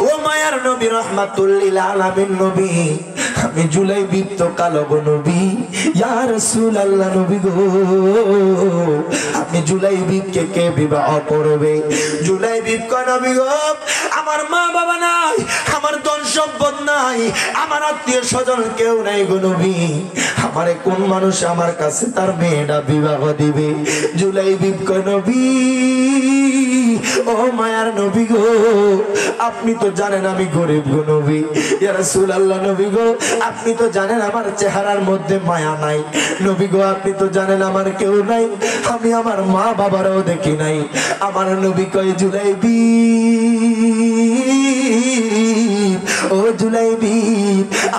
S1: ও মায়ার নবী রাহমাতুল লিল আলামিন নবী আমি জুলাইবি তো কালো গো নবী ইয়া রাসূলুল্লাহ নবী গো আমি জুলাইবি কে বিবাহ করবে জুলাইবি কয় নবী গো আমার মা বাবা নাই আমার ধন সম্পদ নাই আমার আত্মীয় স্বজন কেউ নাই গো নবী আমারে কোন মানুষ আমার কাছে তার মেয়েটা বিবাহ দিবে জুলাইবি কয় নবী ও মায়ার নবী গো আপনি তো জানেন আমি গরিব গো নবী ইয়া রাসূলুল্লাহ নবী গো আপনি তো জানেন আমার চেহারার মধ্যে মায়া নাই নবী গো আপনি তো জানেন আমার কেউ নাই আমি আমার মা বাবারও দেখি নাই আমার নবী কয় জুলাইবি ও জুলাইবি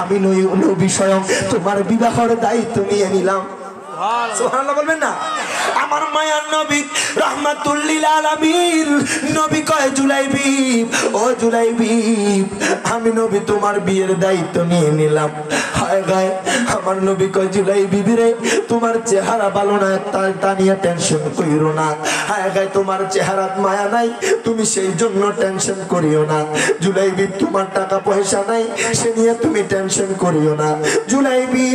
S1: আমি নবী স্বয়ং তোমার বিবাহের দায়িত্ব নিয়ে নিলাম সুবহানাল্লাহ বলবেন না আমার মায়ার নবী রাহমাতুল লিল আলামিন নবী কয় জুলাইবি ও জুলাইবি আমি নবী তোমার বিয়ের দায়িত্ব নিয়ে নিলাম হায় গায় আমার নবী কয় জুলাইবি রে তোমার চেহারা ভালো না তা নিয়ে টেনশন কইরো না হায় গায় তোমার চেহারাত মায়া নাই তুমি সেই জন্য টেনশন করিও না জুলাইবি তোমার টাকা পয়সা নাই সে নিয়ে তুমি টেনশন করিও না জুলাইবি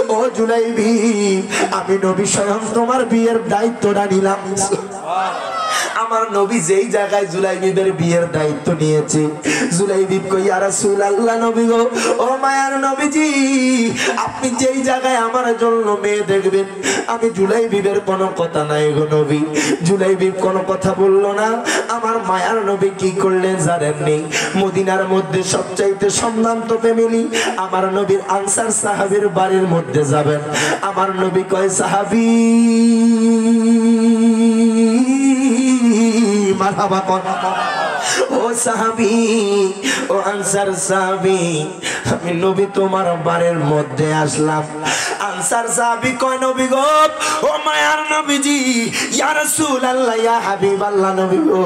S1: ও জুলাইবি আমি নবী স্বয়ং তোমার বিয়ের দায়িত্বটা নিলাম আমার নবী যেই জায়গায় জুলাইবিবের বিয়ের দায়িত্ব নিয়েছে জুলাইবি কই ইয়া রাসূলুল্লাহ নবী গো ও মায়ার নবীজি আপনি যেই জায়গায় আমার জন্য মেয়ে দেখবেন আমি জুলাইবিবের কোনো কথা নাই গো নবী জুলাইবিব কোনো কথা বললো না আমার মায়ার নবী কি করলেন জানেননি মদিনার মধ্যে সবচাইতে সম্ভ্রান্ত ফ্যামিলি আমার নবীর আনসার সাহাবীর বাড়ির মধ্যে যাবেন আমার নবী কয় সাহাবী মারহাবা কোন ও সাহাবী ও আনসার সাহাবী আমি নবী তোমার বাড়ির মধ্যে আসলাম আনসার সাহাবী কয় নবী গো ও মায়ার নবীজি ইয়া রাসূলুল্লাহ ইয়া হাবিবাল্লাহ নবী গো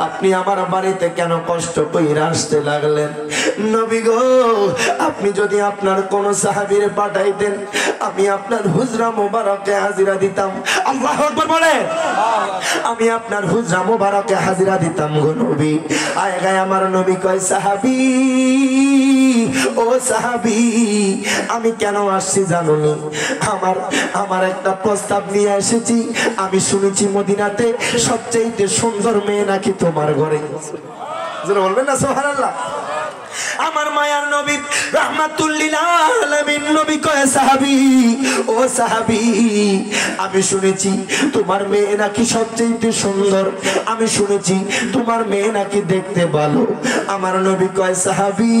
S1: আপনি আমার বাড়িতে কেন কষ্ট কইরা আসতে লাগলেন নবী গো আপনি যদি আপনার কোন সাহাবীরে পাঠাইতেন আমি আপনার হুজরা মোবারকে হাজিরা দিতাম আল্লাহু আকবার বলেন আমি আপনার হুজরা মোবারকে হাজিরা দিতাম গো নবী আয় গায় আমার নবী কয় সাহাবী ও সাহাবী আমি কেন আসছি জানোনি আমার একটা প্রস্তাব নিয়ে এসেছি আমি শুনেছি মদিনাতে সবচেয়ে সুন্দর মেয়ে নাকি তোমার ঘরে যারা বলবেন না সুবহানাল্লাহ আমার মায়ার নবী রাহমাতুল লিল আলামিন নবী কয় সাহাবী ও সাহাবী আমি শুনেছি তোমার মেয়ে নাকি সবচেয়ে সুন্দর আমি শুনেছি তোমার মেয়ে নাকি দেখতে ভালো আমার নবী কয় সাহাবী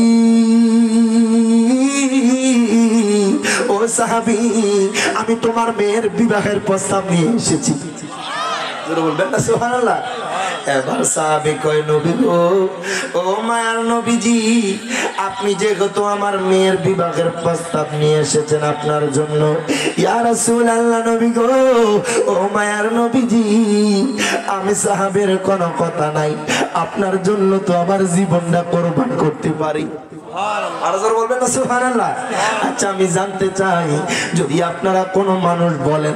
S1: ও সাহাবী আমি তোমার মেয়ের বিবাহের প্রস্তাব নিয়ে এসেছি যারা বলবেন না সুবহানাল্লাহ এবার সাহাবী কয় নবী গো ও মায়ার নবীজি আপনি যেহেতু আমার মেয়ের বিবাহের প্রস্তাব নিয়ে এসেছেন আপনার জন্য ইয়া রাসূলুল্লাহ নবী গো ও মায়ার নবীজি আমি সাহাবীর কোনো কথা নাই আপনার জন্য তো আমার জীবনটা কুরবান করতে পারি বলবেন না সুবহানাল্লাহ আচ্ছা আমি জানতে চাই যদি আপনারা কোনো মানুষ বলেন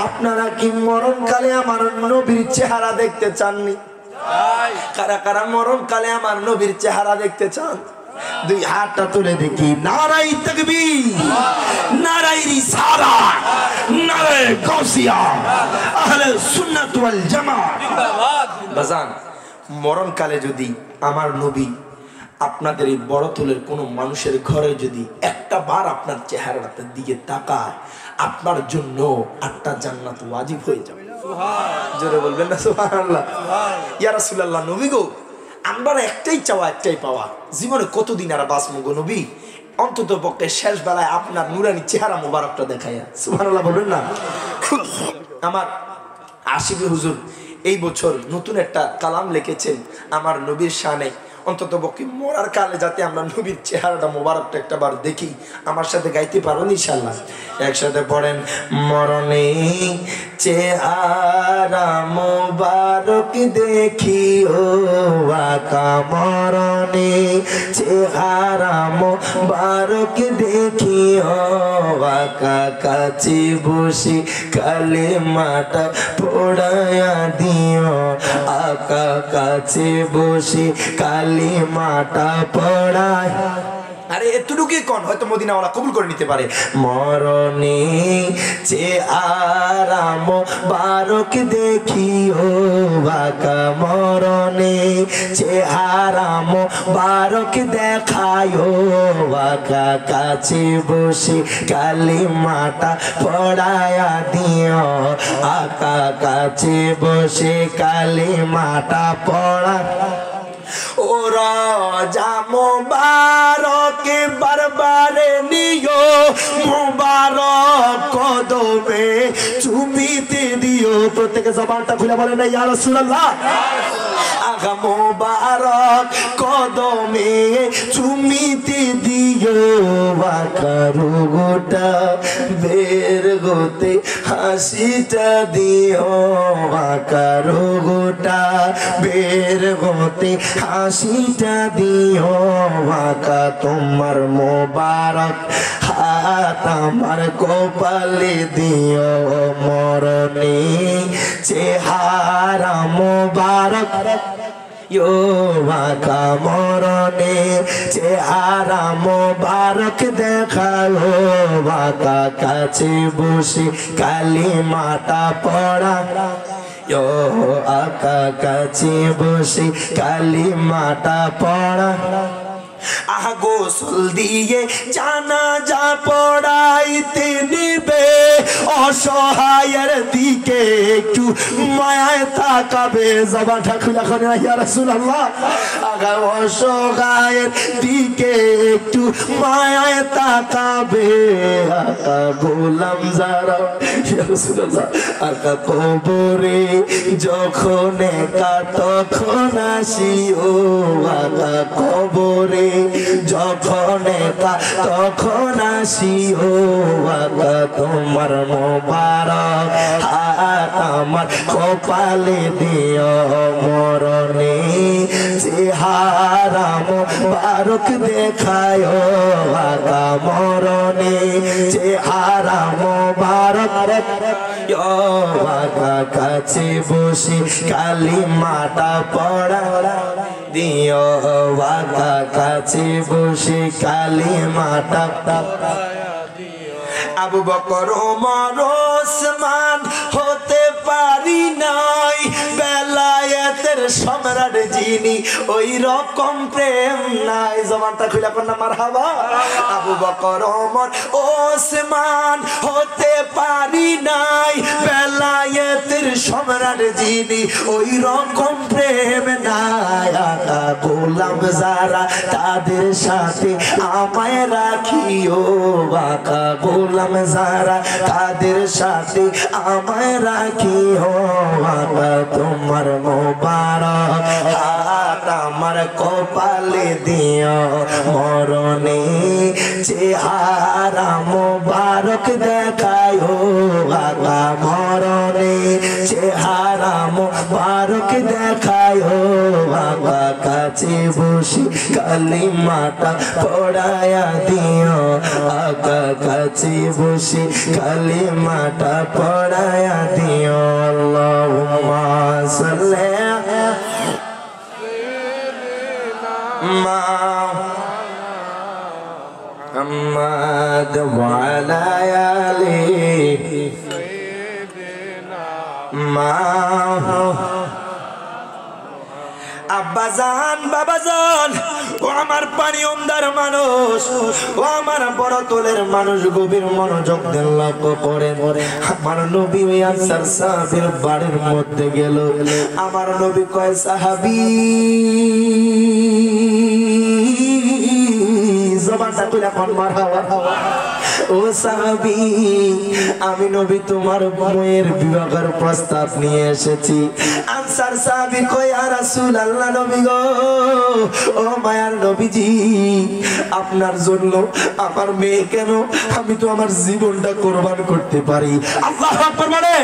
S1: আপনারা কি মরণকালে আমার নবীর চেহারা দেখতে চাননি কারা কারা মরণ কালে আমার নবীর চেহারা দেখতে চান? দুই হাতটা তুলে দেখি। নারাই তাকবীর, নারাই রিসালাত, নারায়ে গাউসিয়া, আহলে সুন্নাত ওয়াল জামাত। বাজান, মরণ কালে যদি আমার নবী আপনাদের এই বড়তলের কোন মানুষের ঘরে যদি একটা বার আপনার চেহারাটার দিকে তাকায়, আপনার জন্য 8টা জান্নাত ওয়াজিব হয়ে যাবে। জোরে বলবেন না সুবহানাল্লাহ। ইয়া রাসূলুল্লাহ, নবী গো, আমরা একটাই চাওয়া, একটাই পাওয়া, জীবনে কতদিন আর বাঁচবো গো নবী? অন্তত পক্ষে শেষ বেলায় আপনার নুরানি চেহারা মোবারকটা দেখাইয়া। সুবহানাল্লাহ বলবেন না? আমার আশিকি হুজুর এই বছর নতুন একটা কালাম লিখেছেন আমার নবীর শানে। অন্তত পক্ষে মরার কালে যাতে আমরা নবীর চেহারাটা মোবারকটা একটা বার দেখি। আমার সাথে গাইতে পারবেন ইনশাআল্লাহ? একসাথে পড়েন। মরণে চেহারা মোবারক দেখি ও আকা, মরণে চেহারা মোবারক দেখি ও আকা, কাছে বসে কালেমাটা পড়ায়া দিও আকা, কাছে বসে কালেমাটা পড়ায়। আরে এতটুকুই কোন হয়তো মদিনাওয়ালা কবুল করে নিতে পারে। মরণে চেহারা মোবারক দেখি ও আকা, মরণে চেহারা মোবারক দেখায় ও আকা, কাছে বসে কালিমাটা পড়ায়া দিও আকা, কাছে বসে কালিমাটা পড়া। ও রাজা মোবারক বারবারে নিও, মোবারক কদমে চুমিতে দিও। প্রত্যেকে জবানটা খুলে বলে না ইয়া রাসূলুল্লাহ। আগা মোবারক কদমে চুমিতে দিও আকা, রোগটা বের হতে হাসিটা দিও আকা, রোগটা বের হতে হাসিটা দিও আকা, তোমার মোবারক হাত আমার কপালে দিও। মরণে চেহারা মোবারক ইয়ো আকা, মরণে চেহারা মোবারক দেখাও আকা, কাছে বসে কালিমাটা পড়া ইয়ো আকা, কাছে বসে কালিমাটা পড়া। আহ গোসল দিয়ে জানাজা পড়াইতে নিবে, অসহায়ের দিকে একটু মায়ায় তাকাবে। জবানটা খুলে করে ইয়া রাসূলুল্লাহ। আগা অসহায়ের দিকে একটু মায়ায় তাকাবে আকা, গোলাম যারা ইয়া রাসূলুল্লাহ। আকা কবরে যখন একা তখন আসিও আকা, কবরে যখন একা তখন আসিও আকা, তোমার মোবারক হাত আমার কপালে দিও। মরণে চেহারা মোবারক দেখায় আকা, মরণে চেহারা মোবারক আকা, কাছে বসে কালিমাটা পড়া দিও আকা, কাছে বসে কালিমাটা। আবু বকর ওমর ওসমান হতে পারি নাই, বেলায়েতের সম্রাট যিনি ওই রকম প্রেম নাই। জবানটা খুলে কন্যা মারহাবা। আবু বকর ওমর ওসমান হতে পারি নাই, বেলায়েতের সম্রাট যিনি ওই রকম প্রেম নাই। আকা গোলাম যারা তাদের সাথে আমায় রাখিও আকা, গোলাম যারা তাদের সাথে আমায় রাখিও আকা, তোমার মোবারক হাত আমার কপালে দিও। মরণে চেহারা মোবারক দেখায় আকা, মরণে চেহারা মোবারক দেখায় আকা, কাছে বসে কালিমাটা পড়ায়া দিও আকা, কাছে বসে কালিমাটা পড়ায়া দিও। আল্লাহুম্মা সাল্লি محمد وعلى آله আব্বাজান বাবাজান ও আমার পানি ওমদার মানুষ ও আমার বড়তলের মানুষ গভীর মনোযোগ দেন লক্ষ্য করেন আমার নবী ওই আনসার সাহাবীর বাড়ির মধ্যে গেল আমার নবী কয় সাহাবী জবানটা কইলা কোন মারহাবা ও সাহাবী আমি নবী তোমার মেয়ের বিবাহের প্রস্তাব নিয়ে এসেছি আনসার সাহাবী কয় ইয়া রাসূলুল্লাহ নবী গো ও মায়ার নবীজি আপনার জন্য আমার মেয়ে কেন আমি তো আমার জীবনটা কুরবান করতে পারি আল্লাহু আকবার বলে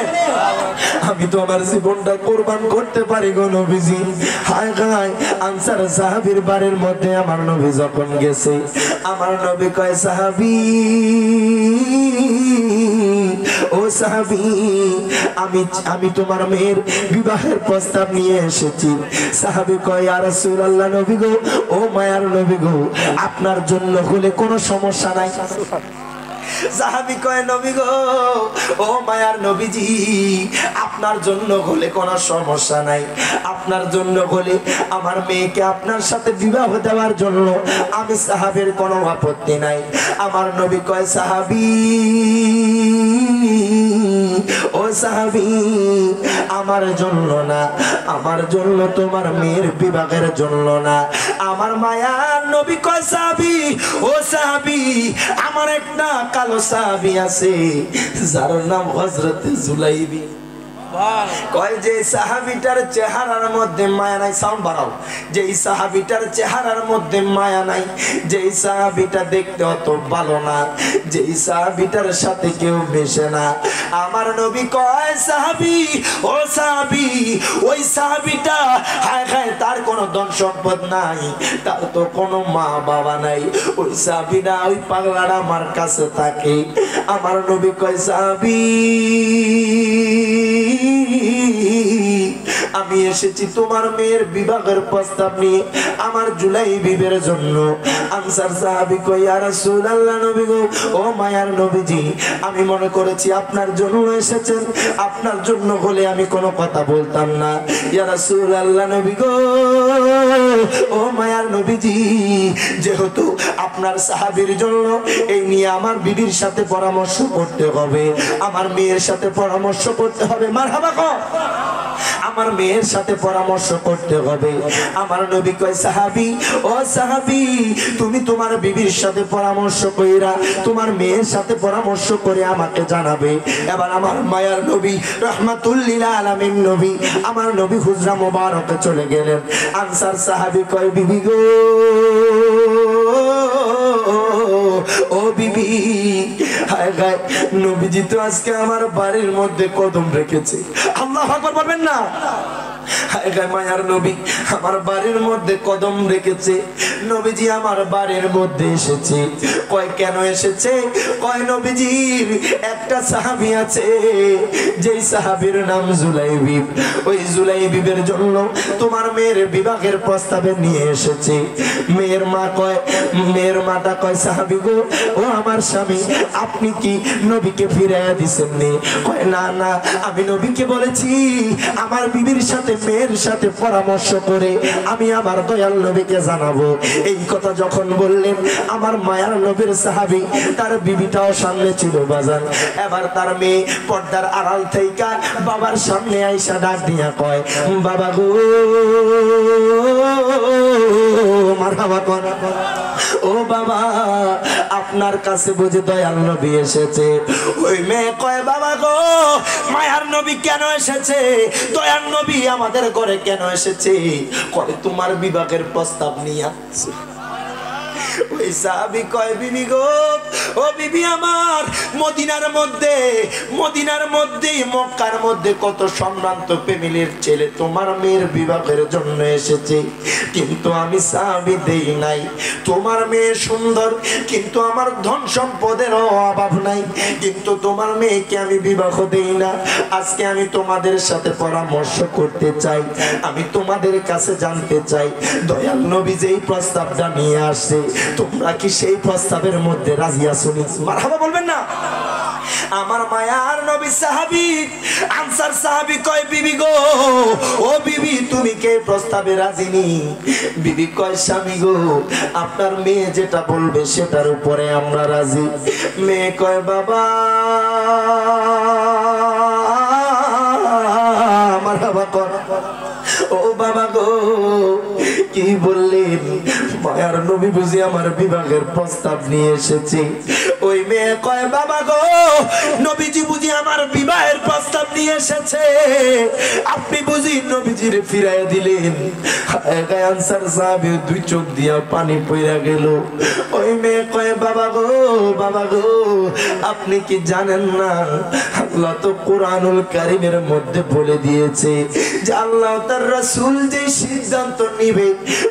S1: আমি তো আমার জীবনটা কুরবান করতে পারি গো নবীজি হায় হায় আনসার সাহাবীর বাড়ির মধ্যে আমার নবী যখন গেছে আমার নবী কয় সাহাবী ও সাহাবী আমি তোমার মেয়ের বিবাহের প্রস্তাব নিয়ে এসেছি সাহাবী কয় ইয়া রাসূলুল্লাহ নবী গো ও মায়ার নবী গো আপনার জন্য হলে কোনো সমস্যা নাই সাহাবী কয় নবী গো ও মায়ার নবীজি আপনার জন্য হলে কোনো সমস্যা নাই আপনার জন্য হলে আমার মেয়েকে আপনার সাথে বিবাহ দেওয়ার জন্য আমি সাহাবীর কোনো আপত্তি নাই আমার নবী কয় সাহাবী ও সাহাবী আমার জন্য না আমার জন্য তোমার মেয়ের বিবাহের জন্য না আমার মায়ার নবী কয় সাহাবী ও সাহাবী আমার একটা কালো সাহাবী আছে যার নাম হযরত জুলাইবি কয় যে সাহাবীটার চেহারার মধ্যে মায়া নাই সাউন্ড বাড়াও যে সাহাবীটার চেহারার মধ্যে মায়া নাই যে সাহাবীটা দেখতে অত ভালো না যে সাহাবীটার সাথে কেউ মেশে না আমার নবী কয় সাহাবী ও সাহাবী ওই সাহাবীটা হায় হায় তার কোনো ধন সম্পদ নাই তার তো কোনো মা বাবা নাই ওই সাহাবীটা ওই পাগলাটা আমার কাছে থাকে আমার নবী কয় সাহাবী আমি এসেছি তোমার মেয়ের বিবাহের প্রস্তাব নিয়ে আমার জুলাইবিবের জন্য আনসার সাহাবী কয় ইয়া রাসূলুল্লাহ নবী গো ও মায়ার নবীজি আমি মনে করেছি আপনার জন্য এসেছেন আপনার জন্য হলে আমি কোনো কথা বলতাম না ইয়া রাসূলুল্লাহ নবী গো ও মায়ার নবীজি যেহেতু আপনার সাহাবীর জন্য এই নিয়ে আমার বিবির সাথে পরামর্শ করতে হবে আমার মেয়ের সাথে পরামর্শ করতে হবে মারহাবা কও আমার মেয়ের সাথে পরামর্শ করতে হবে আমার নবী কয় সাহাবী ও সাহাবী তুমি তোমার বিবির সাথে পরামর্শ কইরা তোমার মেয়ের সাথে পরামর্শ করে আমাকে জানাবে এবার আমার মায়ার নবী রাহমাতুল লিল আলামিন নবী আমার নবী হুজরা মোবারকে চলে গেলেন আনসার সাহাবী কয় বিবি গো ও বিবি হায় হায় নবীজি তো আজকে আমার বাড়ির মধ্যে কদম রেখেছে আল্লাহু আকবার বলবেন না হায় হায় মায়ার নবী আমার বাড়ির মধ্যে কদম রেখেছে নবীজি আমার বাড়ির মধ্যে এসেছে কয় কেন এসেছে কয় নবীজির একটা সাহাবী আছে যেই সাহাবীর নাম জুলাইবিব ওই জুলাইবিবের জন্য তোমার মেয়ের বিবাহের প্রস্তাবে নিয়ে এসেছে মেয়ের মাটা কয় সাহাবী গো ও আমার স্বামী আপনি কি নবীকে ফিরাইয়া দিবেন নি কয় না না আমি নবীকে বলেছি আমার বিবির সাথে মেয়ের সাথে পরামর্শ করে আমি আমার দয়াল নবীকে জানাবো এই কথা যখন বললেন আমার মায়ার নবীর সাহাবী তার বিবিটাও সামনে ছিল বাজান এবার তার মেয়ে পর্দার আড়াল থেকে বাবার সামনে আইসা ডাক দিয়া কয় বাবা গো মারহাবা কর ও বাবা আপনার কাছে বুঝি দয়াল নবী এসেছে ওই মেয়ে কয় বাবা গো মায়ার নবী কেন এসেছে দয়াল নবী আমাদের ঘরে কেন এসেছে কয় তোমার বিবাহের প্রস্তাব নিয়ে ওই ওই সাহাবী কয় বিবি গো, ও বিবি আমার, মদিনার মধ্যে মক্কার মধ্যে কত সম্ভ্রান্ত ফ্যামিলির ছেলে তোমার মেয়ের বিবাহের জন্য এসেছে, কিন্তু আমি সাহাবী দেই নাই। তোমার মেয়ে সুন্দর, কিন্তু আমার ধন সম্পদের অভাব নাই, কিন্তু তোমার মেয়েকে আমি বিবাহ দেই না। আজকে আমি তোমাদের সাথে পরামর্শ করতে চাই, আমি তোমাদের কাছে জানতে চাই, দয়াল নবী যেই প্রস্তাবটা নিয়ে আসছে তোমরা কি সেই প্রস্তাবের মধ্যে রাজি আছো? মারহাবা বলবেন না? আমার মায়ার নবী সাহাবী আনসার সাহাবী কয় বিবি গো, ও বিবি তুমি কে প্রস্তাবে রাজি নি? বিবি কয় স্বামী গো, আপনার মেয়ে যেটা বলবে সেটার উপরে আমরা রাজি। মেয়ে কয় বাবা আমার বাবা কর, ও বাবা গো কি বললেন? মায়ার নবী বুঝি আমার বিবাহের প্রস্তাব নিয়ে এসেছে। ওই মেয়ে কয় বাবা গো, নবীজি বুঝি আমার বিবাহের প্রস্তাব নিয়ে এসেছে, আপনি বুঝি নবীজির ফিরাইয়া দিলেন। আনসার সাহাবীর দুই চোখ দিয়া পানি পড়া গেল। ওই মেয়ে কয় বাবা গো আপনি কি জানেন না আল্লাহ তো কোরআনুল কারীমের মধ্যে বলে দিয়েছে যে আল্লাহ তার রাসূল যে সিদ্ধান্ত নিবে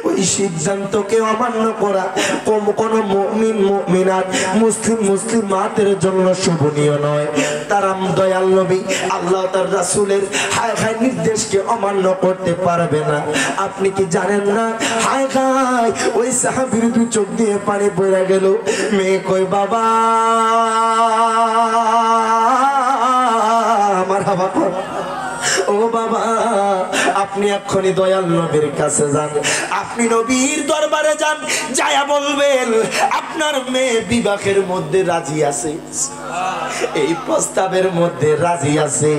S1: ওই সিদ্ধান্তকে অমান্য করা কোন মুমিন মুমিনাত মুসলিমাতের জন্য শোভনীয় নয়। তারা দয়াল নবী আল্লাহ তার রাসূলের হায় হায় নির্দেশকে অমান্য করতে পারবে না। আপনি কি জানেন না? হায় হায় ওই সাহাবীর দুই চোখ দিয়ে পানি পড়ে গেল। মেয়ে কই বাবা আমার হাবা কর, ও বাবা আপনি এক্ষুনি দয়াল নবীর কাছে যান, আপনি নবীর দরবারে যান, যায়া বলবেন আপনার মেয়ে বিবাহের মধ্যে রাজি আছে, এই প্রস্তাবের মধ্যে রাজি আছে।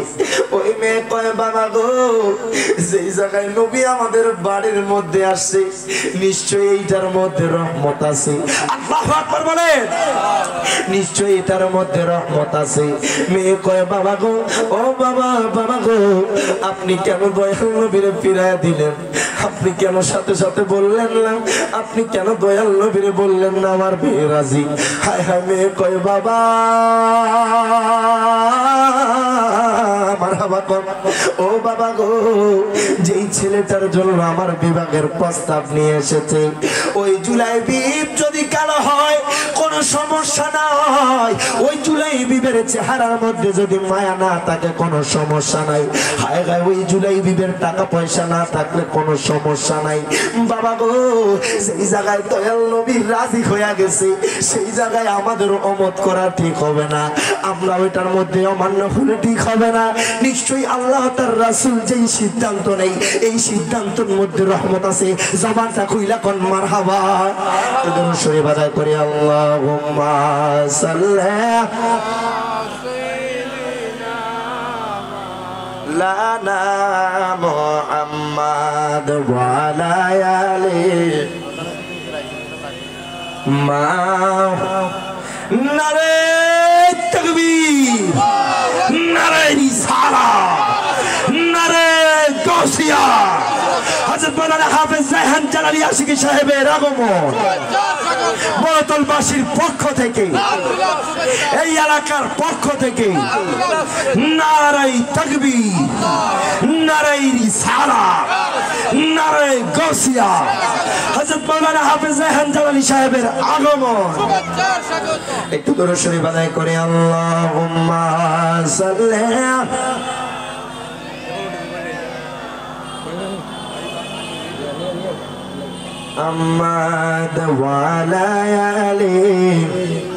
S1: ওই মেয়ে কয় বাবা গো, যেই জায়গায় নবী আমাদের বাড়ির মধ্যে আসছে নিশ্চয়ই এইটার মধ্যে রহমত আছে। আল্লাহু আকবার বলেন, নিশ্চয়ই এটার মধ্যে রহমত আছে। মেয়ে কয় বাবা গো, ও বাবা গো আপনি কেন দয়াল নবীরে ফিরাইয়া দিলেন? আপনি কেন সাথে সাথে বললেন না? আপনি কেন দয়াল নবীরে বললেন না আমার মেয়ে রাজি? হায় হায় মেয়ে কয় বাবা ও বাবা গো, যেই ছেলেটার জন্য আমার বিবাহের প্রস্তাব নিয়ে এসেছে ওই জুলাই বিব যদি কালো হয় কোনো সমস্যা নাই, ওই জুলাই বিবের চেহারার মধ্যে যদি মায়া না থাকে কোনো সমস্যা নাই, হায় হায় ওই জুলাই বিবের টাকা পয়সা না থাকলে কোনো সমস্যা নাই। বাবা গো সেই জায়গায় দয়াল নবী রাজি হয়ে গেছে, সেই জায়গায় আমাদের অমত করা ঠিক হবে না, আমরা ওইটার মধ্যে অমান্য হলে ঠিক হবে না। নিশ্চয়ই আল্লাহ তার রাসূল যেই সিদ্ধান্ত নেই এই সিদ্ধান্তের মধ্যে রহমত আছে। জবানটা খুইলা কোন মারহাবা দরুদ শরীফ আদায় করে আল্লাহুম্মা সাল্লি লানা মুহাম্মাদ ওয়া আলা আলিহি মা নারে তাকবীর, নারে রিসালাত, নারে গাউসিয়া। হযরত মাওলানা হাফেজ জাহান জালালী আশিকি সাহেবের আগমন বড়তলবাসীর পক্ষ থেকে, এই এলাকার পক্ষ থেকে নারে তাকবীর, নারে রিসালাত, নারে গাউসিয়া। হযরত মাওলানা হাফেজ জাহান জালালী সাহেবের আগমন। একটু দরুদ শরীফ আদায় করে আল্লাহুম্মা সাল্লি মুহাম্মাদ ওয়া আলা আলিহি